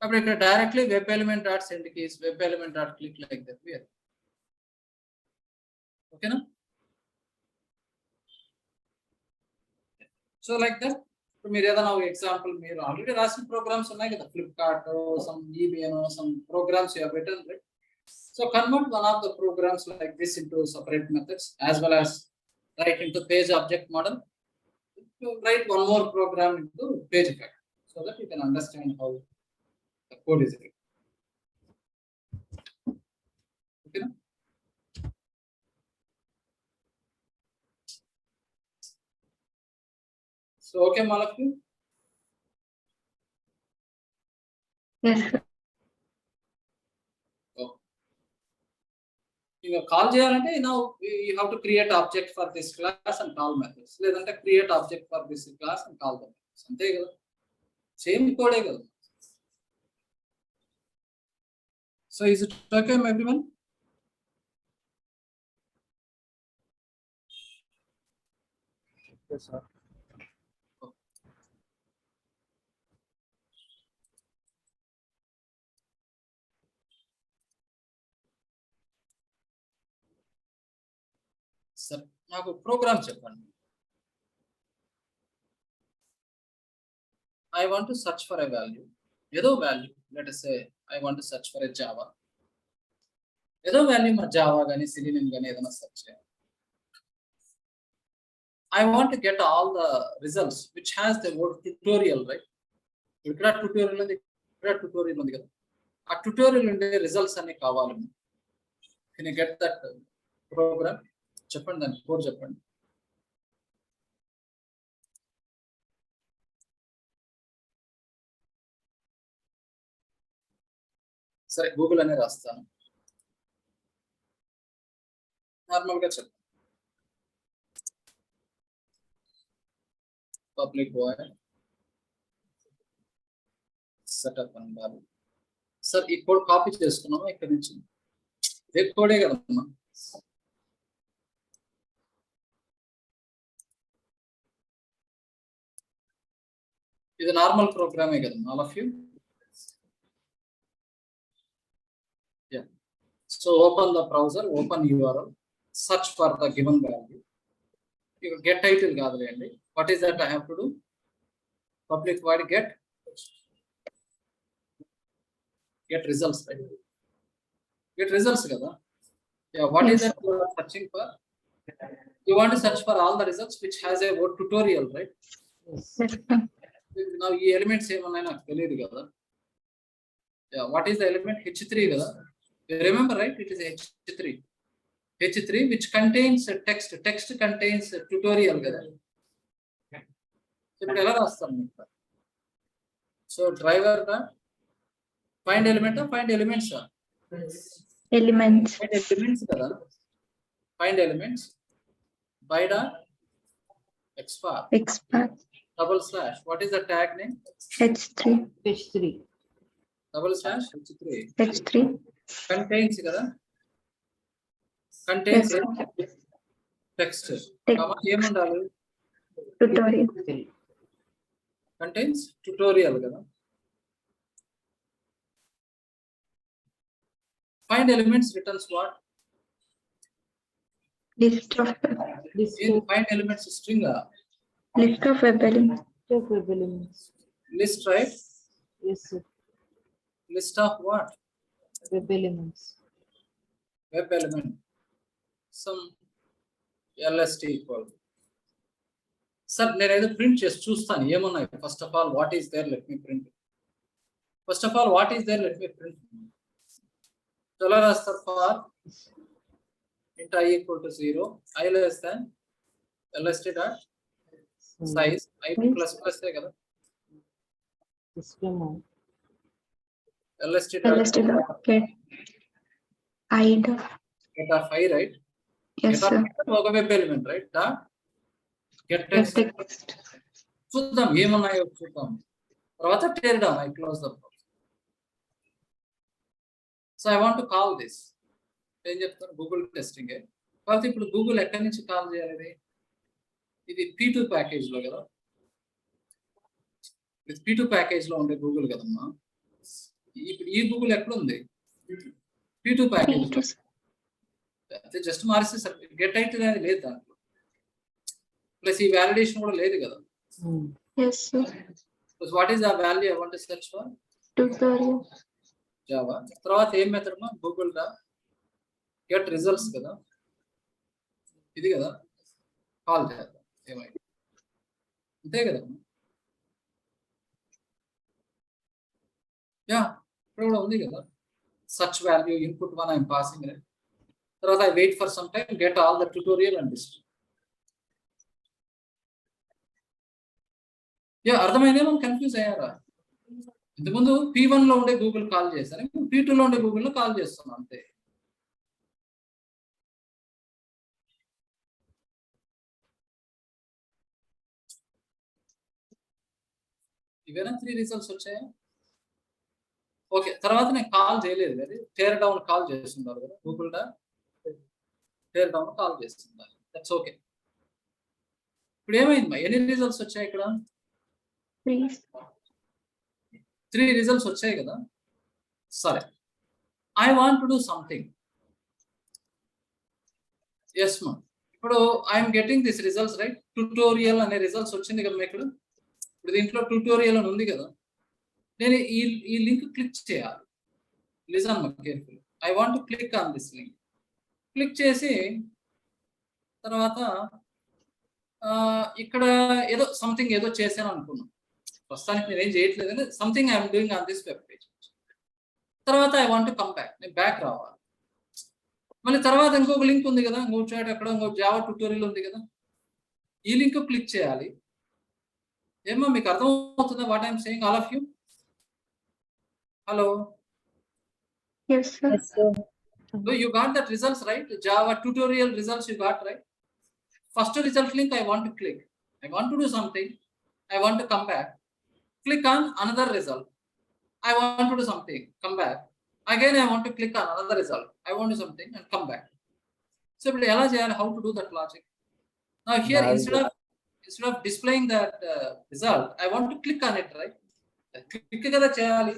అప్పుడు ఇక్కడ directly web element dot send keys, web element dot click like that we are. Okay na? So like that. ఇప్పుడు మీరు ఏదైనా ఒక example మీరు already రాసిన programs ఉన్నాయి కదా, Flipkart, some EBN, some programs you have written, right? So convert one of the programs like this into separate methods as well as write into page object model. Write one more program into page effect so that you can understand how the code is written. Okay. So okay, all of you. Yes. You call చేయాలంటే now you have to create object for this class and call methods. లేదంటే create object for this class and call the methods. అంతే కదా, same కోడే కదా. So is it okay everyone? Yes, sir. Sir నాకు programme చెప్పండి. I want to search for a value. ఏదో value, let us say I want to search for a Java. ఏదో value మా Java కానీ సిలినియం కానీ ఏదైనా సెర్చ్ చేయాలి. I want to get all the results which has the word tutorial, right? ఇక్కడ tutorial ఉంది, ఇక్కడ ట్యూటోరియల్ ఉంది కదా, ఆ ట్యూటోరియల్ ఉండే రిజల్ట్స్ అన్ని కావాలి. Can you get that program? చెప్పండి, దాని కోడ్ చెప్పండి. సరే గూగుల్ అనే రాస్తాను, నార్మల్గా చెప్పండి. పబ్లిక్ వాయిడ్ సెటప్ అన్నారు. సార్ ఈ కోడ్ కాపీ చేసుకున్నాము ఇక్కడ నుంచి, ఇదే కోడే కదమ్మా. ఇది నార్మల్ ప్రోగ్రామే కదా all of you. Yeah. So open the browser, open URL, search for the given value. You get title కాదులేండి. What is that I have to do? Public void get results, right? Get results కదా. Yeah, what is that you are searching for? You want to search for all the results which has a word tutorial, right? Now ఈ elements ఏమన్నాయి నాకు తెలియదు కదా. Yeah, what is the element? H3 కదా. You remember, right? It is H3. H3 which contains a text. Text contains a tutorial కదా. ఇప్పుడు ఎలా రాస్తాం? So driver find element or find elements? Elements. Find elements కదా. Find elements by the xpath. // what is the tag name? H3. // contains కదా, contains text. ఏముండాలి? Tutorial. contains tutorial కదా. Find elements returns what? List of Find elements string list of web elements. web elements. list, right? Yes, sir. List of what? Web elements. Web element. Some LST equal. Sir, నేను ఏదో print చేసి చూస్తాను ఏమన్నాయి. First of all what is there, let me print. First of all what is there, let me print. ఎలా రాస్తారు? For int I equal to 0, I less than LST dot size, I plus plus ఏ కదా. System of LST dot get id. get of I, right? Yes, Get of sir. ఒక web element, right? dot get Get text. text. చూద్దాం ఏమన్నాయో చూద్దాం. తర్వాత tear down, I close the box. So I want to call this. ఏం చెప్తాను? Google testing. కాబట్టి ఇప్పుడు Google ఎక్కడి నుంచి కాల్ చేయాలి? ఇది P2 ప్యాకేజ్ లో కదా. ఇది P2 ప్యాకేజ్ లో ఉండే గూగుల్ కదమ్మా. ఇప్పుడు ఈ గూగుల్ ఎక్కడ ఉంది? P2 package. జస్ట్ మారిస్తే సార్ గెట్ అయితే లేదు దాంట్లో. ప్లస్ ఈ వ్యాలిడేషన్ కూడా లేదు కదా. Yes, sir. What is the value I want to search for? Tutorial. Java. తర్వాత ఏం మెథడ్ మా? గూగుల్ డా గెట్ రిజల్ట్స్ కదా. ఇది కదా కాల్ చేద్దాం. ఏమైంది? అంతే కదా. యా, ఇక్కడ కూడా ఉంది కదా. Such value input 1 I'm passing. తర్వాత I wait for some time, get all the tutorial and డిస్ట్రీ. యా, అర్థమైందేమో? కన్ఫ్యూజ్ అయ్యారా? ఇంతకుముందు P1 లో ఉండే గూగుల్ కాల్ చేశాను, P2 లో ఉండే గూగుల్ లో కాల్ చేస్తున్నాను అంతే. ఇవేనా 3 రిజల్ట్స్ వచ్చాయా? ఓకే, తర్వాత నేను కాల్ చేయలేదు కదా. టేర్ డౌన్ కాల్ చేస్తున్నారు కదా గూగుల్ డా. టేర్ డౌన్ కాల్ చేస్తున్నారు. That's okay. ఇప్పుడు ఏమైంది? ఎన్ని రిజల్ట్స్ వచ్చాయి ఇక్కడ? Please. 3 రిజల్ట్స్ వచ్చాయి కదా. సరే, I want to do something. Yes ma'am, ఇప్పుడు I'm getting this results, right? Tutorial అనే రిజల్ట్స్ వచ్చింది కదా ఇక్కడ. ఇప్పుడు దీంట్లో ట్యూటోరియల్ అని ఉంది కదా. నేను ఈ లింక్ క్లిక్ చేయాలి. Listen careful. I want to click on this link. Click చేసి తర్వాత ఇక్కడ ఏదో సంథింగ్ ఏదో చేశాను అనుకున్నాను. ప్రస్తుతానికి నేను ఏం చేయట్లేదు కానీ something I'm doing on this web page. తర్వాత I want to come back. నేను బ్యాక్ రావాలి. మళ్ళీ తర్వాత ఇంకొక లింక్ ఉంది కదా, ఇంకొక చోట ఎక్కడ ఇంకొక జావా ట్యూటోరియల్ ఉంది కదా. ఈ లింక్ క్లిక్ చేయాలి. ఏమో మీకు అర్థమవుతుందా what I'm saying all of you? Hello. Yes, sir. yes, sir. So you got that results, right? Java tutorial results you got, right? First result link I want to click. I want to do something. I want to come back. Click on another result. I want to do something. Come back. Again I want to click on another result. I want to do something and come back. So how to do that logic? Now here instead of displaying that result, I want to click on it, right? Click kada cheyali.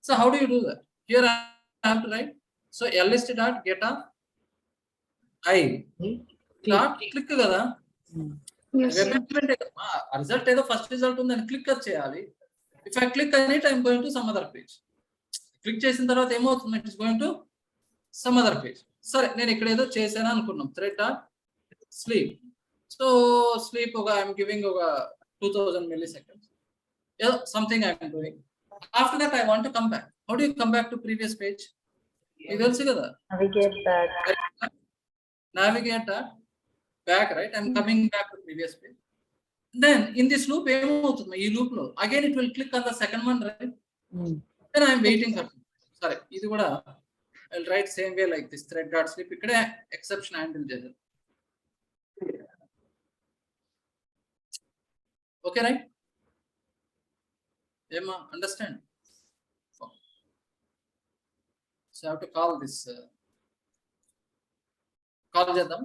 So how do you do that? Here I have to write. So list dot get of I dot click kada. Yes, sir. Result ఏదో first result ఉందని click చేయాలి. If I click on it, I am going to some other page. Click చేసిన తర్వాత ఏమవుతుంది? It is going to some other page. సరే, నేను ఇక్కడ ఏదో చేశాను అనుకున్నాం. Thread dot sleep. So sleep ఒక ఐఎమ్ గివింగ్ ఒక 2000 milliseconds. ఏదో something I'm doing. After that I want to come back. How do you come back to previous page? ఇది తెలుసు కదా. Navigate back, right? I'm coming back to previous page. Then in this loop ఏమవుతుంది? ఈ loop లో again it will click on the second one, right? Then I am waiting for. Sorry, ఇది కూడా I'll write same way like this thread dot sleep. ఇక్కడ exception handle చేద్దాం. Okay, right? Emma, understand? So I have to call this. Call చేద్దాం.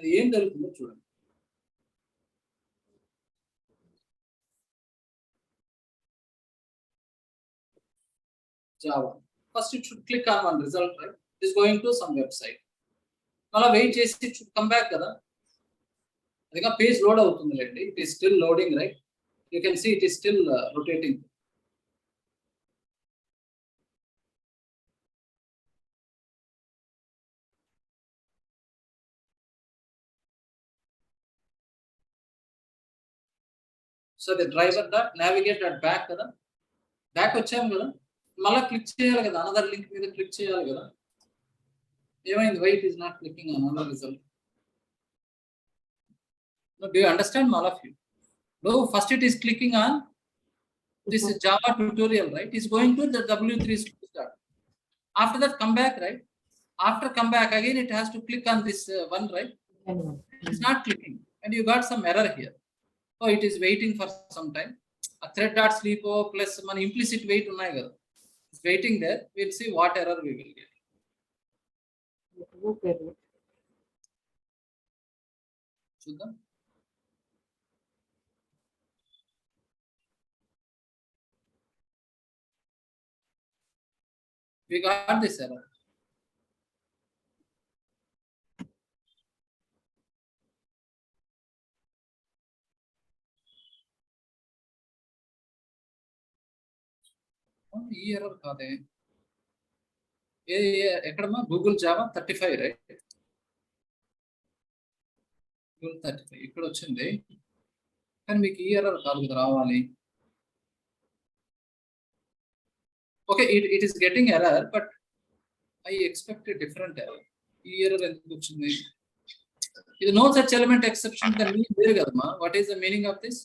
అది ఏం జరుగుతుందో చూడండి. Java. First it should click on one result, right? It is going to some website. Mala wait chesi it should come back kada. Adika page load avutundi lendi. It is still loading, right? You can see it is still rotating. So the driver dot navigate dot back kada. Back వచ్చాం కదా, మళ్ళీ click చేయాలి కదా, another link మీద click చేయాలి కదా. ఏమైంది? why it is not clicking on another result? No, do you understand, all of you? No, first it is clicking on this Java tutorial, right? It's going to the W3 start. After that, come back, right? After come back again, it has to click on this one, right? It's not clicking, and you got some error here. So it is waiting for some time. A thread dot sleep plus మన implicit wait ఉన్నాయి కదా, it's waiting there. We'll see what error we will get. Okay. చూద్దాం. We got this error. ఈ error కాదే. ఎక్కడమ్మా? Google Java 35, right? Google 35 ఇక్కడ వచ్చింది, కానీ మీకు ఈ ఎర్రర్ కాదు కదా రావాలి. Okay, it is getting error, but I expected different error. ఈ ఎర్రర్ ఎందుకు వచ్చింది? ఇది నో సచ్ ఎలిమెంట్ ఎక్సెప్షన్ దాని మీనింగ్ వేరు కదమ్మా. What is the meaning of this?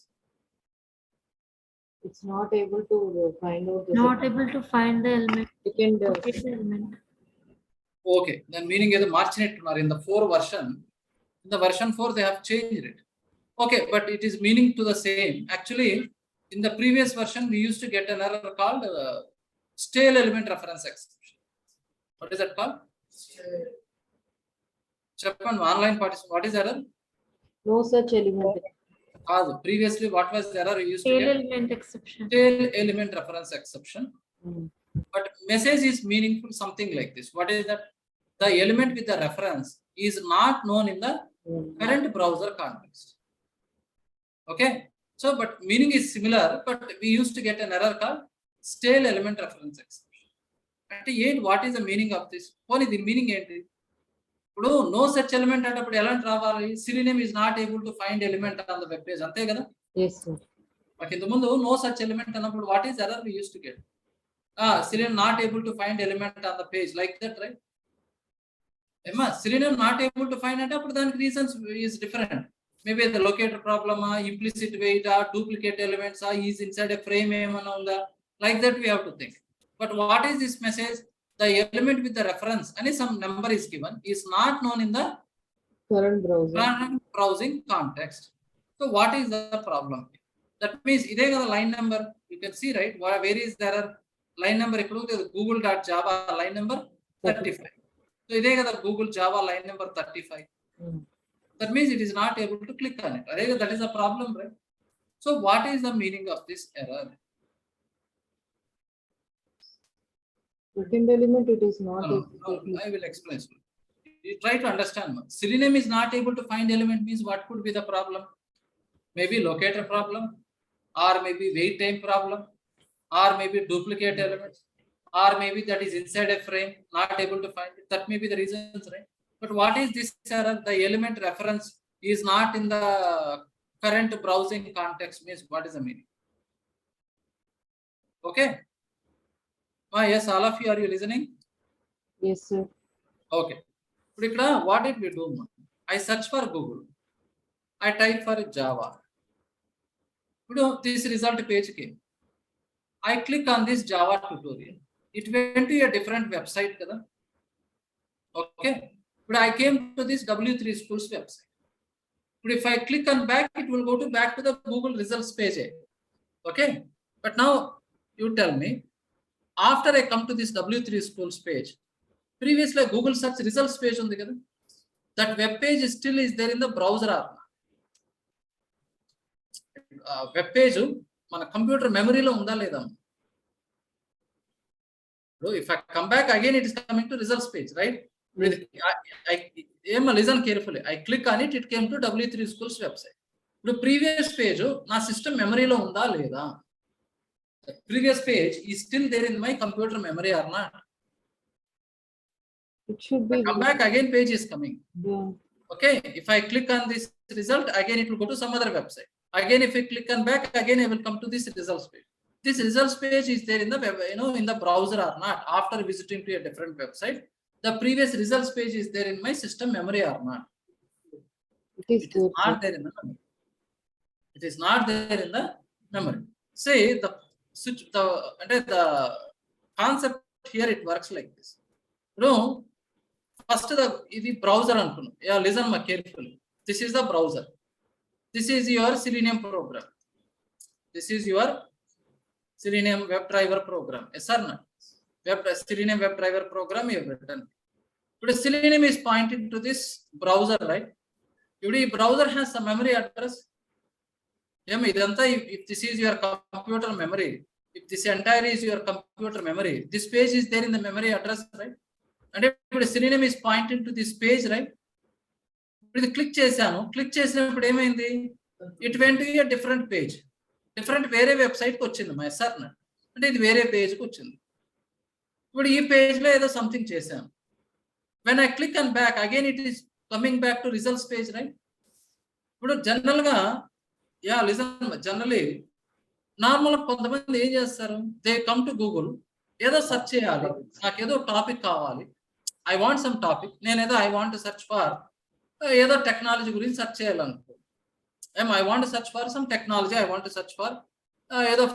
It's not able to find out the Not able to find the element. second Locate the element. Okay, దాని meaning ఏదో మార్చినట్టున్నారు. In the 4 version, in the version 4 they have changed it. Okay, but it is meaning to the same. Actually, in the previous version we used to get an error called stale element reference exception. What is that called? Chapman online participant, what is error? no such element. Previously what was the error we used to Tail get? element exception. Tail element reference exception. But message is meaningful something like this. What is that? The element with the reference is not known in the current browser context. Okay, so but meaning is similar, but we used to get an error called stale element reference exception. And what is the meaning of this? Only the meaning ఏంటి? ఇప్పుడు no such element అంటప్పుడు ఎలాంటి రావాలి? Selenium is not able to find element on the web page, అంతే కదా? Yes, sir. But ఇంత ముందు no such element అన్నప్పుడు what is error we used to get? Selenium not able to find element on the page, like that, right? Selenium not able to find అంటే అప్పుడు దానికి reasons is different. Maybe the locator problem, implicit wait, duplicate elements, is inside a frame ఏమన్నా ఉందా, like that we have to think. But what is this message? The element with the reference and some number is given is not known in the Current browsing context. So what is the problem? That means ఇదే కదా line number. You can see, right? Where is there line number? ఇక్కడ google.java line number 35. So ఇదే కదా Google Java line number 35. That means it is not able to click on it. That is a problem, right? So what is the meaning of this error? second element, it is not No, able to I will explain. You try to understand. Selenium is not able to find element means what could be the problem? Maybe locator problem, or maybe wait time problem, or maybe duplicate elements, or maybe that is inside a frame, not able to find it. That may be the reasons, right? But what is this error? The element reference is not in the current browsing context means what is the meaning? Okay. Yes, all of you, are you listening? Yes, sir. Okay. What did we do? I search for Google. I type for Java. This result page came. I click on this Java tutorial. It went to a different website. Okay. But I came to this W3 Schools website. But if I click on back, it will go back to the Google results page. Okay. But now you tell me, after I come to this W3 Schools page, previously Google search results page on the that web page still is there in the browser or not. Web page మన computer మెమరీలో ఉందా లేదా? If I come back again, it is coming to results page, right? Listen carefully. I click on it, it came to W3 Schools website. The previous page, na system memory lo unda leda? The previous page is still there in my computer memory or not? It should be. Come back again, page is coming. Yeah. Okay, if I click on this result, again it will go to some other website. Again, if I click on back, again I will come to this results page. This results page is there in the web, in the browser or not? After visiting to a different website, the previous results page is there in my system memory or not? It is It is not there in the memory. It is not there in the memory. Say the concept here, it works like this. First the browser antunnam. Yeah, listen carefully. This is the browser. This is your Selenium program. This is your Selenium WebDriver program. Yes or not? Selenium WebDriver program you have written. But Selenium is pointing to this browser, right? If browser has some memory address, if this is your computer memory, if this entire is your computer memory, this page is there in the memory address, right? And if Selenium is pointing to this page, right? If click chesanu, it went to a different page. Different వేరే website కి వచ్చింది మా sir అంటే ఇది వేరే page కి వచ్చింది. ఇప్పుడు ఈ పేజ్ లో ఏదో సంథింగ్ చేశాను. when I click on back, again it is coming back to results page, right? ఇప్పుడు జనరల్ గా జనరలీ నార్మల్ కొంతమంది ఏం చేస్తారు, దే కమ్ టు గూగుల్, ఏదో సెర్చ్ చేయాలి, నాకు ఏదో టాపిక్ కావాలి, ఐ వాంట్ సమ్ టాపిక్, నేను ఏదో ఐ వాంట్ సెర్చ్ ఫర్ ఏదో టెక్నాలజీ గురించి search చేయాలనుకో. I want to search for some technology. I want to search for,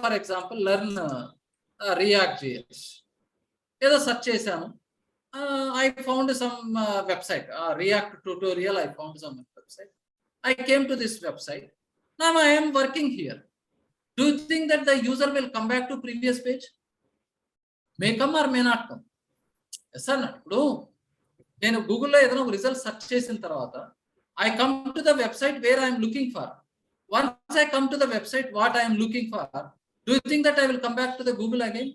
for example, learn React.js. Search chesanu. I found some website, React tutorial. I found some website. I came to this website. Now I am working here. Do you think that the user will come back to previous page? May come or may not come. Yes or not? Then Google lo edana result search chesin tarvata I come to the website where I am looking for. Once I come to the website, what I am looking for, do you think that I will come back to the Google again?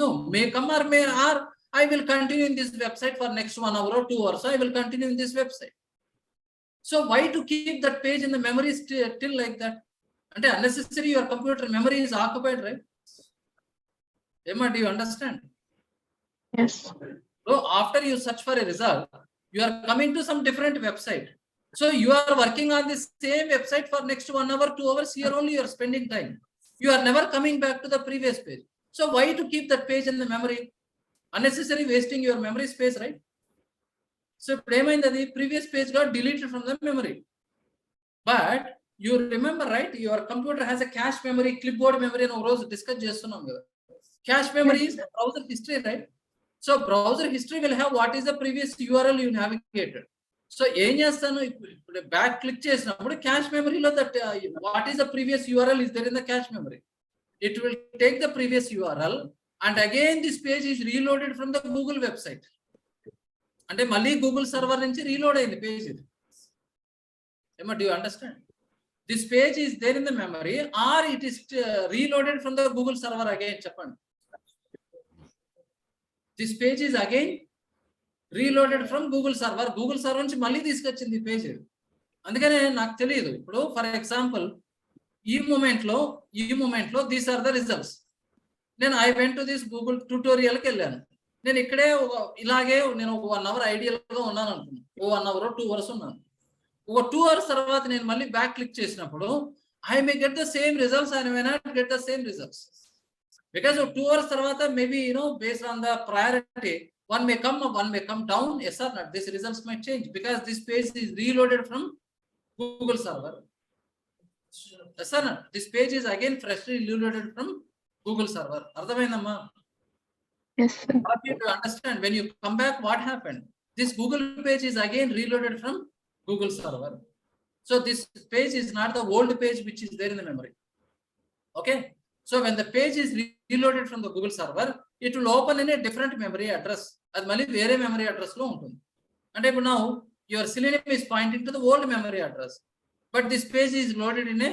No, may come or may, or I will continue in this website for next 1 hour or 2 hours. So I will continue in this website. So why to keep that page in the memory till like that? And unnecessary, your computer memory is occupied, right? Emma, do you understand? Yes. So after you search for a result, you are coming to some different website. So you are working on this same website for next 1 hour, 2 hours. Here only you are spending time. You are never coming back to the previous page. So why to keep that page in the memory? Unnecessary wasting your memory space, right? So the previous page got deleted from the memory. But you remember, right? Your computer has a cache memory, clipboard memory, and all discuss chestunam kada. Cache memory is browser history, right? So browser history will have what is the previous URL you navigated. So back click chesinappudu cache memory lo that what is the previous URL is there in the cache memory. It will take the previous URL and again this page is reloaded from the Google website. Ante malli Google server nunchi reload ayindi page idi. Emma, do you understand? This page is there in the memory or it is reloaded from the Google server again, cheppandi. This page is again reloaded from Google server. Google server నుంచి మళ్ళీ తీసుకొచ్చింది ఈ page. అందుకనే నాకు తెలియదు. ఇప్పుడు for example ఈ moment లో దీస్ ఆర్ ద రిజల్ట్స్. నేను I went to this Google ట్యూటోరియల్కి వెళ్ళాను. నేను ఇక్కడే ఇలాగే నేను 1 hour ఐడియల్ గా ఉన్నాను అనుకున్నాను. 1 hour 2 hours ఉన్నాను. 2 hours తర్వాత నేను మళ్ళీ బ్యాక్ క్లిక్ చేసినప్పుడు I may get the same results and may not get the same results. Because of 2 hours tarvata, maybe based on the priority, one may come down. Yes or not? These results might change because this page is reloaded from Google server. Yes or not? This page is again freshly reloaded from Google server. Ardhamaindamma? Yes, sir. What you to understand, when you come back, what happened? This Google page is again reloaded from Google server. So this page is not the old page which is there in the memory. Okay. So when the page is reloaded from the Google server, it will open in a different memory address. అది మళ్ళీ వేరే memory address లో ఉంటుంది. అంటే ఇప్పుడు your selenium is pointing to the old memory address, but this page is loaded in a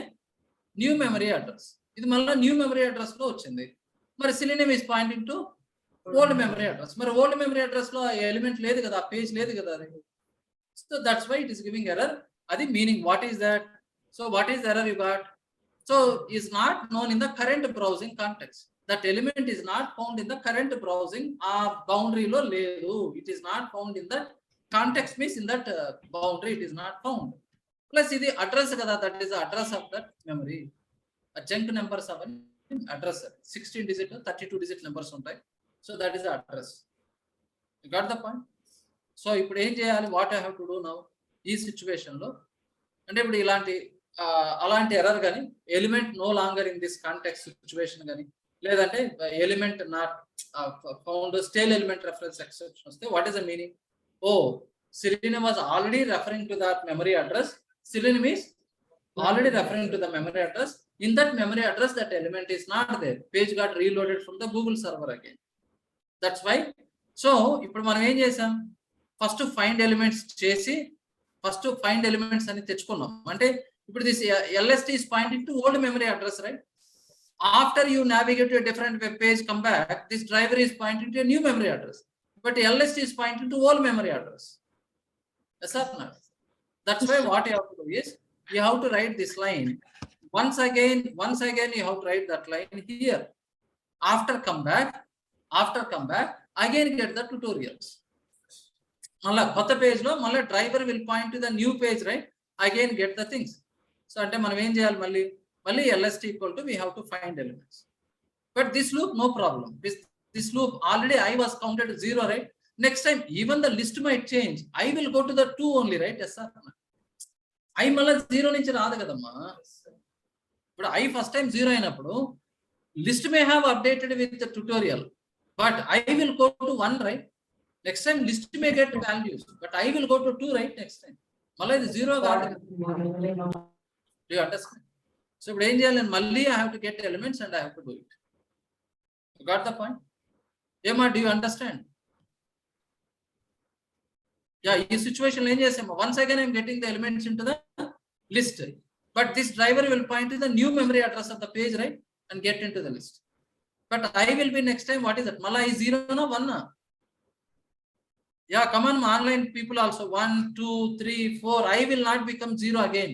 new memory address. ఇది మళ్ళీ new memory address లో వచ్చింది. మరి selenium is pointing to old memory address. మరి ఓల్డ్ మెమరీ అడ్రస్ లో element లేదు కదా, ఆ పేజ్ లేదు కదా అది. So that's why it is giving error. Adi meaning, what is that? So what is the error you got? So is not known in the current browsing context. That element is not found in the current browsing boundary lo ledu. It is not found in that context, means in that boundary it is not found. Plus ఇది address kada, that is the address of that memory. A chunk numbers of an address, 16 digit 32 digit numbers ఉంటాయి. So that is the address. You got the point? So ఇప్పుడు ఏం చేయాలి, what I have to do now ఈ situation లో, అంటే ఇప్పుడు అలాంటి error కానీ element no longer in this context situation కానీ, లేదంటే element not found stale element reference exception వస్తే, what is the meaning? Oh selenium was already referring to that memory address. Selenium is already referring to the memory address. In that memory address, that element is not there. Page got reloaded from the Google server again. That's why. So ఇప్పుడు మనం ఏం చేసాం, first find elements చేసి first find elements అని తెచ్చుకున్నాం. అంటే ఇప్పుడు this LST is pointing to old memory address, right? After you navigate to a different web page, come back, this driver is pointing to a new memory address, but LST is pointing to old memory address. Yes or not? That's why what you have to do is you have to write this line once again you have to write that line here. After come back again get the tutorials. మళ్ళా కొత్త page లో మళ్ళీ driver will point to the new page, right? Again get the things. So అంటే మనం ఏం చేయాలి, మళ్ళీ LST equal to we have to find elements. But this loop no problem. This loop already I was counted 0, right? Next time even the list might change, I will go to the 2 only, right? Yes sir, I మళ్ళీ 0 నుంచి రాదు కదమ్మా. ఇప్పుడు I first time 0 అయినప్పుడు list may have updated with the tutorial, but I will go to 1, right? Next time list may get values, but I will go to 2, right? Next time malla ఇది 0 కాదు. Do you understand? So ఇప్పుడు ఏం చేయాలి, మళ్ళీ I have to get elements and I have to do it. You got the point? ఏమా, do you understand? Yeah, ఈ situation ఏం చేసాము, once again I am getting the elements into the list, but this driver will point to the new memory address of the page, right? And get into the list. But I will be next time, what is that? Malla is 0 na 1 na? Yeah, come on, online people also. 1, 2, 3, 4. I will not become 0 again.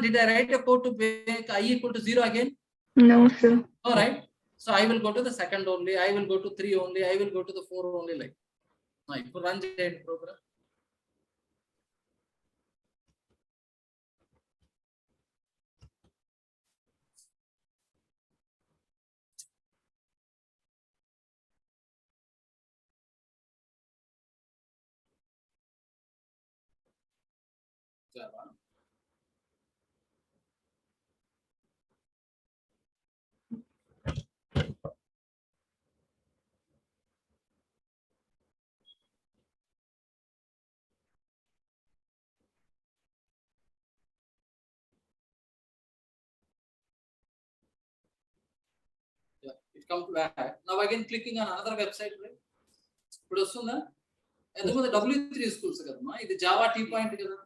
Did I write a code to make I equal to 0 again? No, sir. All right. So I will go to the second only. I will go to 3 only. I will go to the 4 only. Like, now, run the program. Java. Yeah, it comes back. Now again clicking on another website, right? ఇప్పుడు వస్తుందా? ఎందుకంటే W3 schools కదమ్మా, ఇది Java tea point కదా.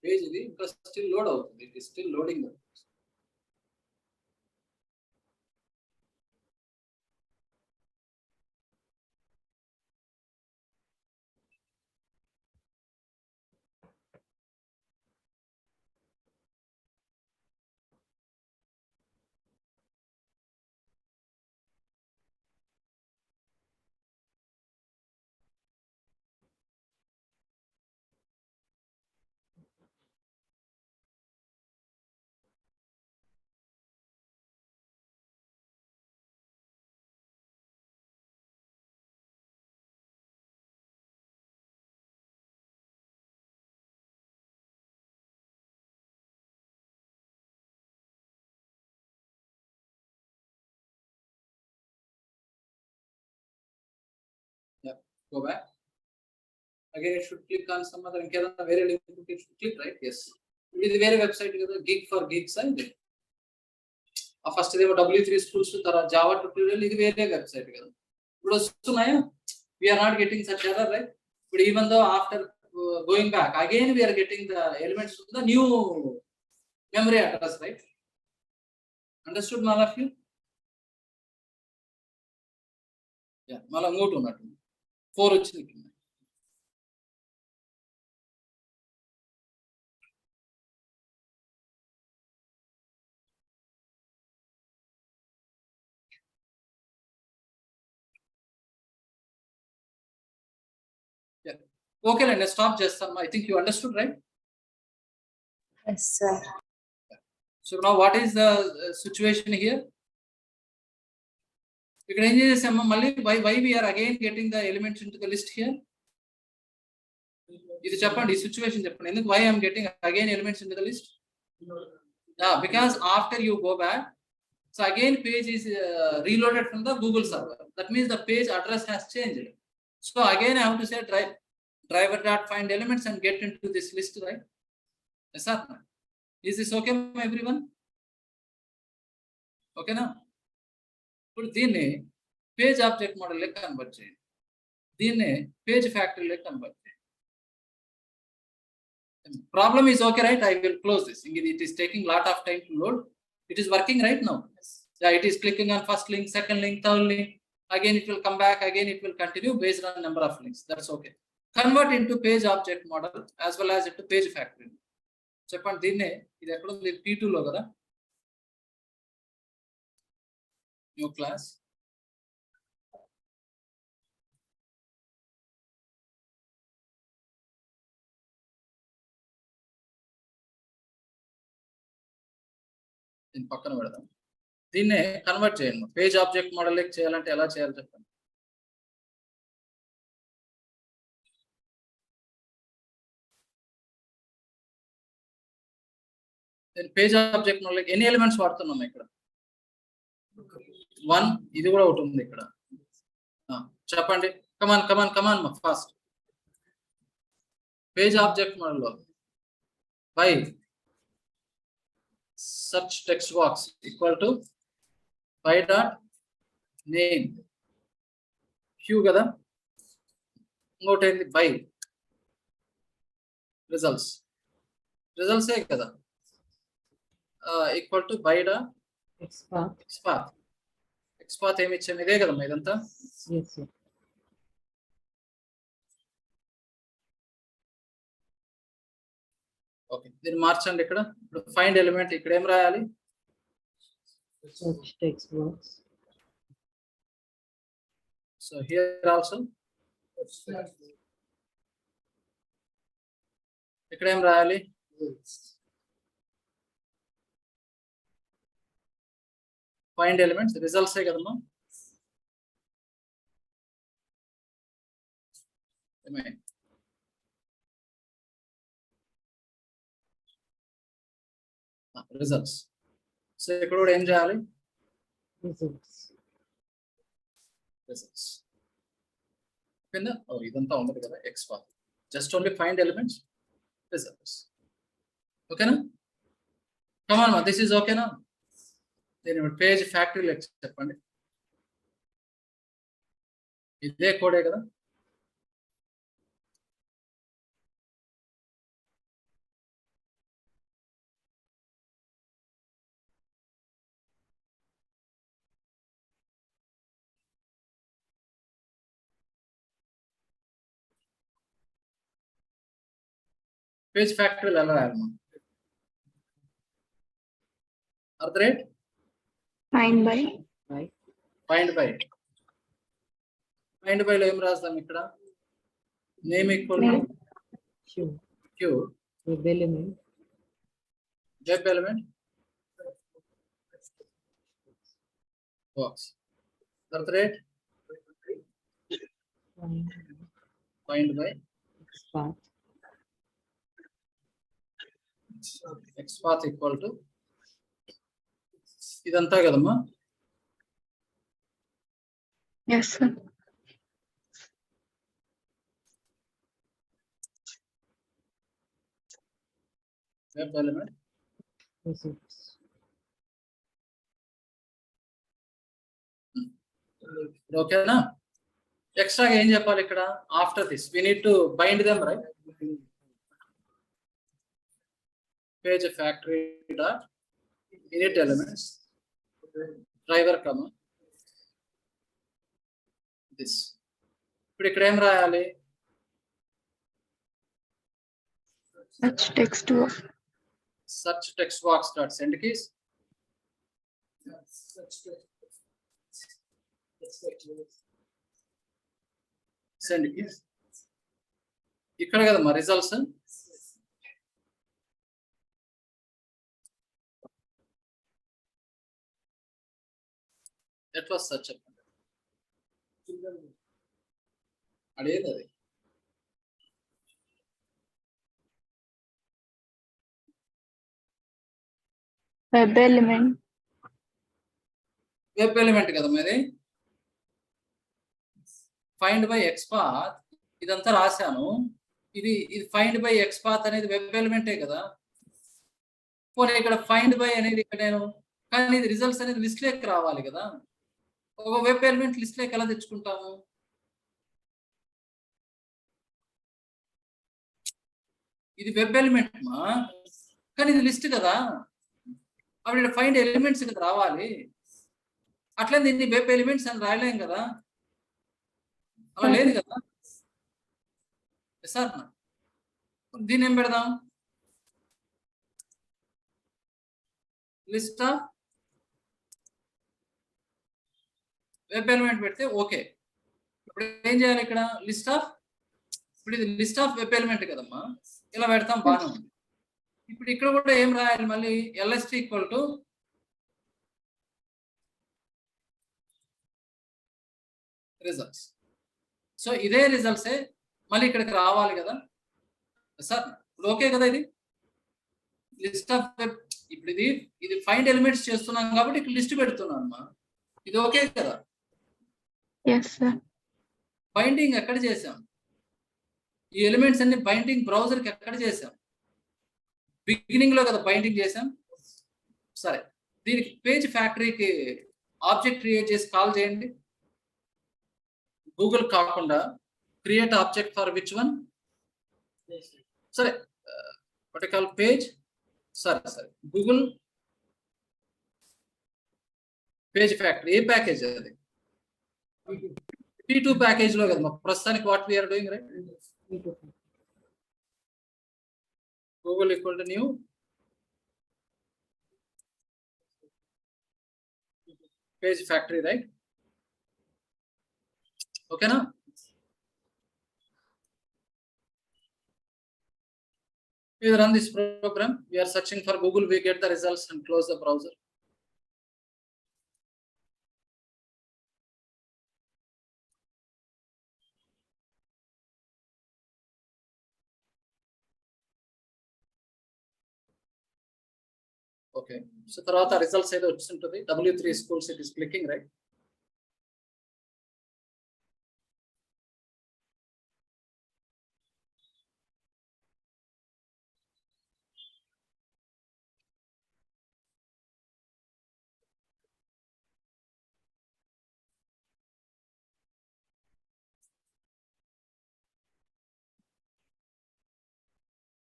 Page ఇది ఇంకా still load అవుతుంది. It is still loading. Go back. Again, it should click on some other very link. It should click, right? Yes. It is very website Gig for Geeks and first they were W3 schools to Java tutorial. It is very website. We are not getting such error, right? But even though after going back again, we are getting the elements of the new memory address, right? Understood, all of you? Yeah, mala move to 4 వచ్చింది. Yeah. Okay, let's stop just some. I think you understood, right? Yes, sir. So now what is the situation here? We can change why we are again getting the elements into the list here. This is situation. Why I am getting again elements into the list? Yeah, because after you go back, so again page is reloaded from the Google server. That means the page address has changed. So again I have to say driver.find elements and get into this list, right? Yes, sir. Is this okay, everyone? Okay now? Put దీన్ని page object model లెక్క convert చేయండి. దీన్ని page factory లెక్క convert చేయండి. Problem is okay, right? I will close this. It is taking lot of time to load. It is working right now. Yeah, it is clicking on first link, second link, third link. Again it will come back, again it will continue based on number of links. That's okay. Convert into page object model as well as into page factory. చెప్పండి దీన్నే ఇది ఎక్కడ ఉంది P2 లో కదా new class దీని పక్కన పెడదాం దీన్నే కన్వర్ట్ చేయండి పేజ్ ఆబ్జెక్ట్ మోడల్ లెక్క చేయాలంటే ఎలా చేయాలి చెప్పండి పేజ్ ఆబ్జెక్ట్ మోడల్ ఎన్ని ఎలిమెంట్స్ వాడుతున్నాం ఇక్కడ 1 ఇది కూడా ఒకటి ఉంది ఇక్కడ చెప్పండి come on fast page object model లో by search text box equal to by dot name q కదా ఇంకోటి ఏంది by results ఏ కదా equal to by dot xpath ఏమి ఇచ్చాము ఇదే కదమ్మా ఇదంతా Yes, sir. ఓకే దీన్ని మార్చండి ఇక్కడ ఇప్పుడు ఫైండ్ ఎలిమెంట్ ఇక్కడ ఏం రాయాలి Search text box. So here also ఇక్కడ ఏం రాయాలి ఫైండ్ ఎలిమెంట్స్ రిజల్ట్స్ ఏ కదమ్మా రిజల్ట్స్ సో ఇక్కడ కూడా ఏం చేయాలి Results. రిజల్ట్స్ ఓకేనా ఇదంతా ఉండదు కదా XPath just only find elements results ఓకేనా కమాన్ దిస్ ఈజ్ ఓకేనా దీని పేజ్ ఫ్యాక్టరీ లెక్క చెప్పండి ఇదే కోడే కదా పేజ్ ఫ్యాక్టరీలు ఎలా రాయాలమ్మా అర్థ రేట్ ఫైండ్ బై లో ఏం రాస్తాం ఇక్కడ name equal Q. Q Web element. Web element box అర్థ రేట్ find by XPath. XPath equal to ఇదంతా కదమ్మా yes sir web element. Yes, sir. ఓకేనా? ఎక్స్ట్రాగా ఏం చెప్పాలి ఇక్కడ? After this we need to bind them, right? Page factory dot init elements driver comma this. ఇప్పుడు ఇక్కడ ఏం రాయాలి? search text box. search text box dot send keys. send keys ఇక్కడ కదా మా రిజల్ట్స్. ఎట్లా సెర్చ్ చెప్పండి, అడేది అది. Web element. వెబ్ ఎలిమెంట్ కదా మీది. ఫైండ్ బై ఎక్స్పాత్ ఇదంతా రాశాను. ఇది ఫైండ్ బై ఎక్స్పాత్ అనేది వెబ్ ఎలిమెంటే కదా. పోనీ ఇక్కడ ఫైండ్ బై అనేది ఇక్కడ నేను, కానీ ఇది రిజల్ట్స్ అనేది లిస్ట్ లోకి రావాలి కదా. ఒక వెబ్ ఎలిమెంట్ లిస్ట్ లోకి ఎలా తెచ్చుకుంటాము? ఇది వెబ్ ఎలిమెంట్ మా, కానీ ఇది లిస్ట్ కదా. అప్పుడు ఇక్కడ ఫైండ్ ఎలిమెంట్స్ ఇక్కడ రావాలి. అట్లా దీన్ని వెబ్ ఎలిమెంట్స్ అని రాయలేం కదా, అలా లేదు కదా సార్. దీన్ని ఏం పెడదాం? లిస్ట్ ఆఫ్ వెబ్ ఎలిమెంట్ పెడితే ఓకే. ఇప్పుడు ఏం చేయాలి ఇక్కడ? లిస్ట్ ఆఫ్, ఇప్పుడు ఇది లిస్ట్ ఆఫ్ వెబ్ ఎలిమెంట్ కదమ్మా, ఇలా పెడతాం, బాగానే ఉంది. ఇప్పుడు ఇక్కడ కూడా ఏం రాయాలి మళ్ళీ? LST equal to results. So ఇదే రిజల్ట్సే మళ్ళీ ఇక్కడికి రావాలి కదా సార్. ఇప్పుడు ఓకే కదా ఇది లిస్ట్ ఆఫ్ వెబ్. ఇప్పుడు ఇది ఫైండ్ ఎలిమెంట్స్ చేస్తున్నాం కాబట్టి ఇక్కడ లిస్ట్ పెడుతున్నాను అమ్మా. ఇది ఓకే కదా? Yes, sir. బైండింగ్ ఎక్కడ చేసాం? ఈ ఎలిమెంట్స్ అన్ని బైండింగ్ బ్రౌజర్కి ఎక్కడ చేసాం? బిగినింగ్ లో కదా బైండింగ్ చేసాం. సరే, దీనికి పేజ్ ఫ్యాక్టరీకి ఆబ్జెక్ట్ క్రియేట్ చేసి కాల్ చేయండి. గూగుల్ కాకుండా create object for which one? సరే, వాట్ కాల్ పేజ్. సరే గూగుల్ పేజ్ ఫ్యాక్టరీ. ఏ ప్యాకేజ్ అది? P2 ప్యాకేజ్ లో కదా ప్రస్తుతానికి what we're doing, right? Google equal to new page factory, right? ఓకేనా? We run this program. We are searching for Google. We get the results and close the browser. Okay. So తర్వాత results ఏదో వచ్చింటుంది. W3 schools it is clicking, right?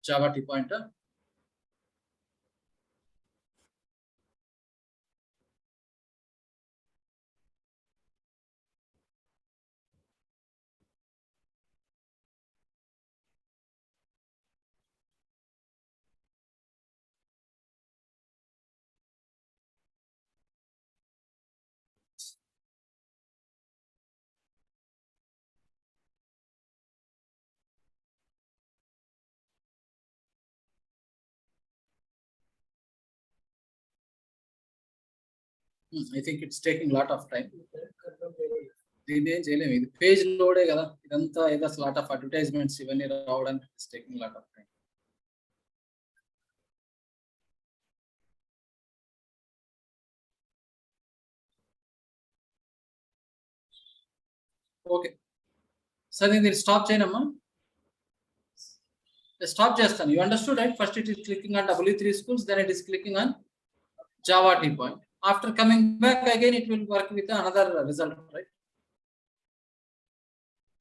Java T pointer. I think it's taking a lot of time. దీన్ని ఏం చేయలేము. ఇది page లోడే కదా, ఇదంతా ఏదో lot of advertisements ఇవన్నీ రావడానికి it's taking lot of time. Okay సరే, దీన్ని స్టాప్ చేయనమ్మా. Stop చేస్తాను. You understood, right? First it is clicking on W3 schools, then it is clicking on Java T point. After coming back again, it will work with another result, right?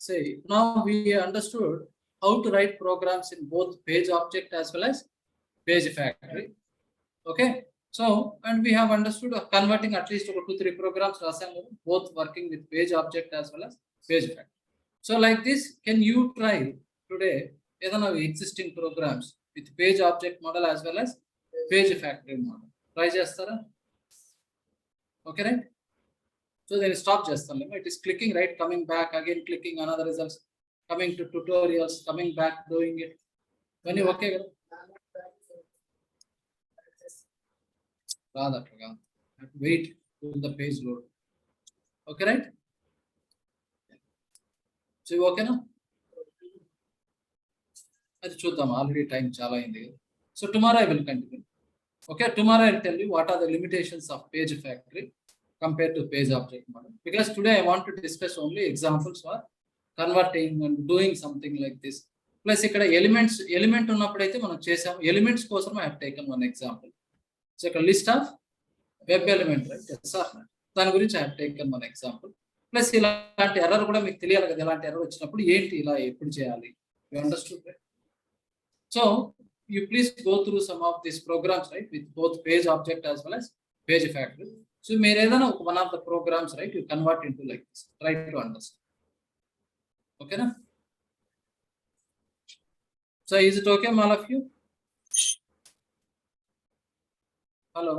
Say, now we understood how to write programs in both page object as well as page factory. Okay. So, and we have understood converting at least 2 to 3 programs, both working with page object as well as page factory. So like this, can you try today existing programs with page object model as well as page factory model? Try chestara? Okay, right? So then stop chestam. It is clicking, right? Coming back again, clicking another results, coming to tutorials, coming back, doing it. When you okay, rather wait till the page load. Okay, right? So you okay now? అది చూద్దాం, already time చాలా అయింది. So tomorrow I will continue. Okay, tomorrow I will tell you what are the limitations of page factory compare to page object model. Because today I want to discuss only examples for converting and doing something like this. Plus ఇక్కడ element ఉన్నప్పుడైతే మనం చేసాం. Elements కోసం I have taken one example. So ఇక్కడ list of web element, right? దాని గురించి I have taken one example. Plus ఇలాంటి error కూడా మీకు తెలియాలి కదా, ఇలాంటి ఎర్రర్ వచ్చినప్పుడు ఏంటి, ఇలా ఎప్పుడు చేయాలి. You understood, right? So you please go through some of these programs, right, with both page object as well as page factory. So one of the programs, right, you convert into like this. Try to understand. Okay, na? So is it okay, all of you? Hello.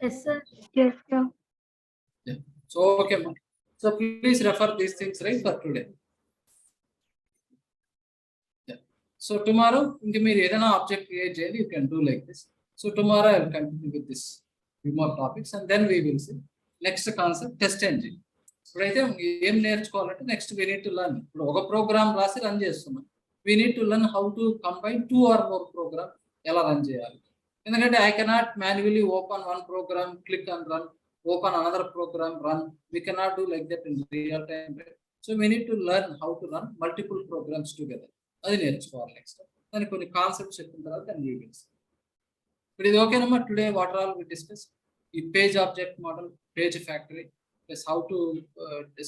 Yes, sir. Yes, sir. Yeah. So okay, ma. So please refer these things, right, for today. So tomorrow, you can object create, you can do like this. So tomorrow I will continue with this few more topics, and then we will see next concept, test engine. Next we need to learn. Program run chestunna. We need to learn how to combine 2 or more programs. Ela run cheyali. Endukante I cannot manually open one program, click and run, open another program, run. We cannot do like that in real time. So we need to learn how to run multiple programs together. అది నేర్చుకోవాలి. Next దానికి కొన్ని concepts చెప్పిన తర్వాత దాన్ని use. ఇప్పుడు ఇది ఓకేనమ్మా? Today what all we discuss ఈ page object model, page factory, plus how to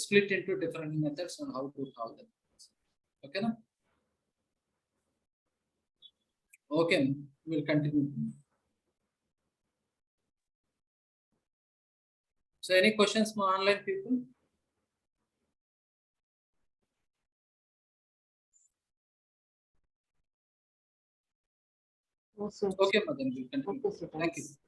split into different methods and how to call them. ఓకేనా? Okay, will continue. So any questions మా online people? No, sir. Okay, Madan, we'll continue. Okay, sir. Thank you. Thanks.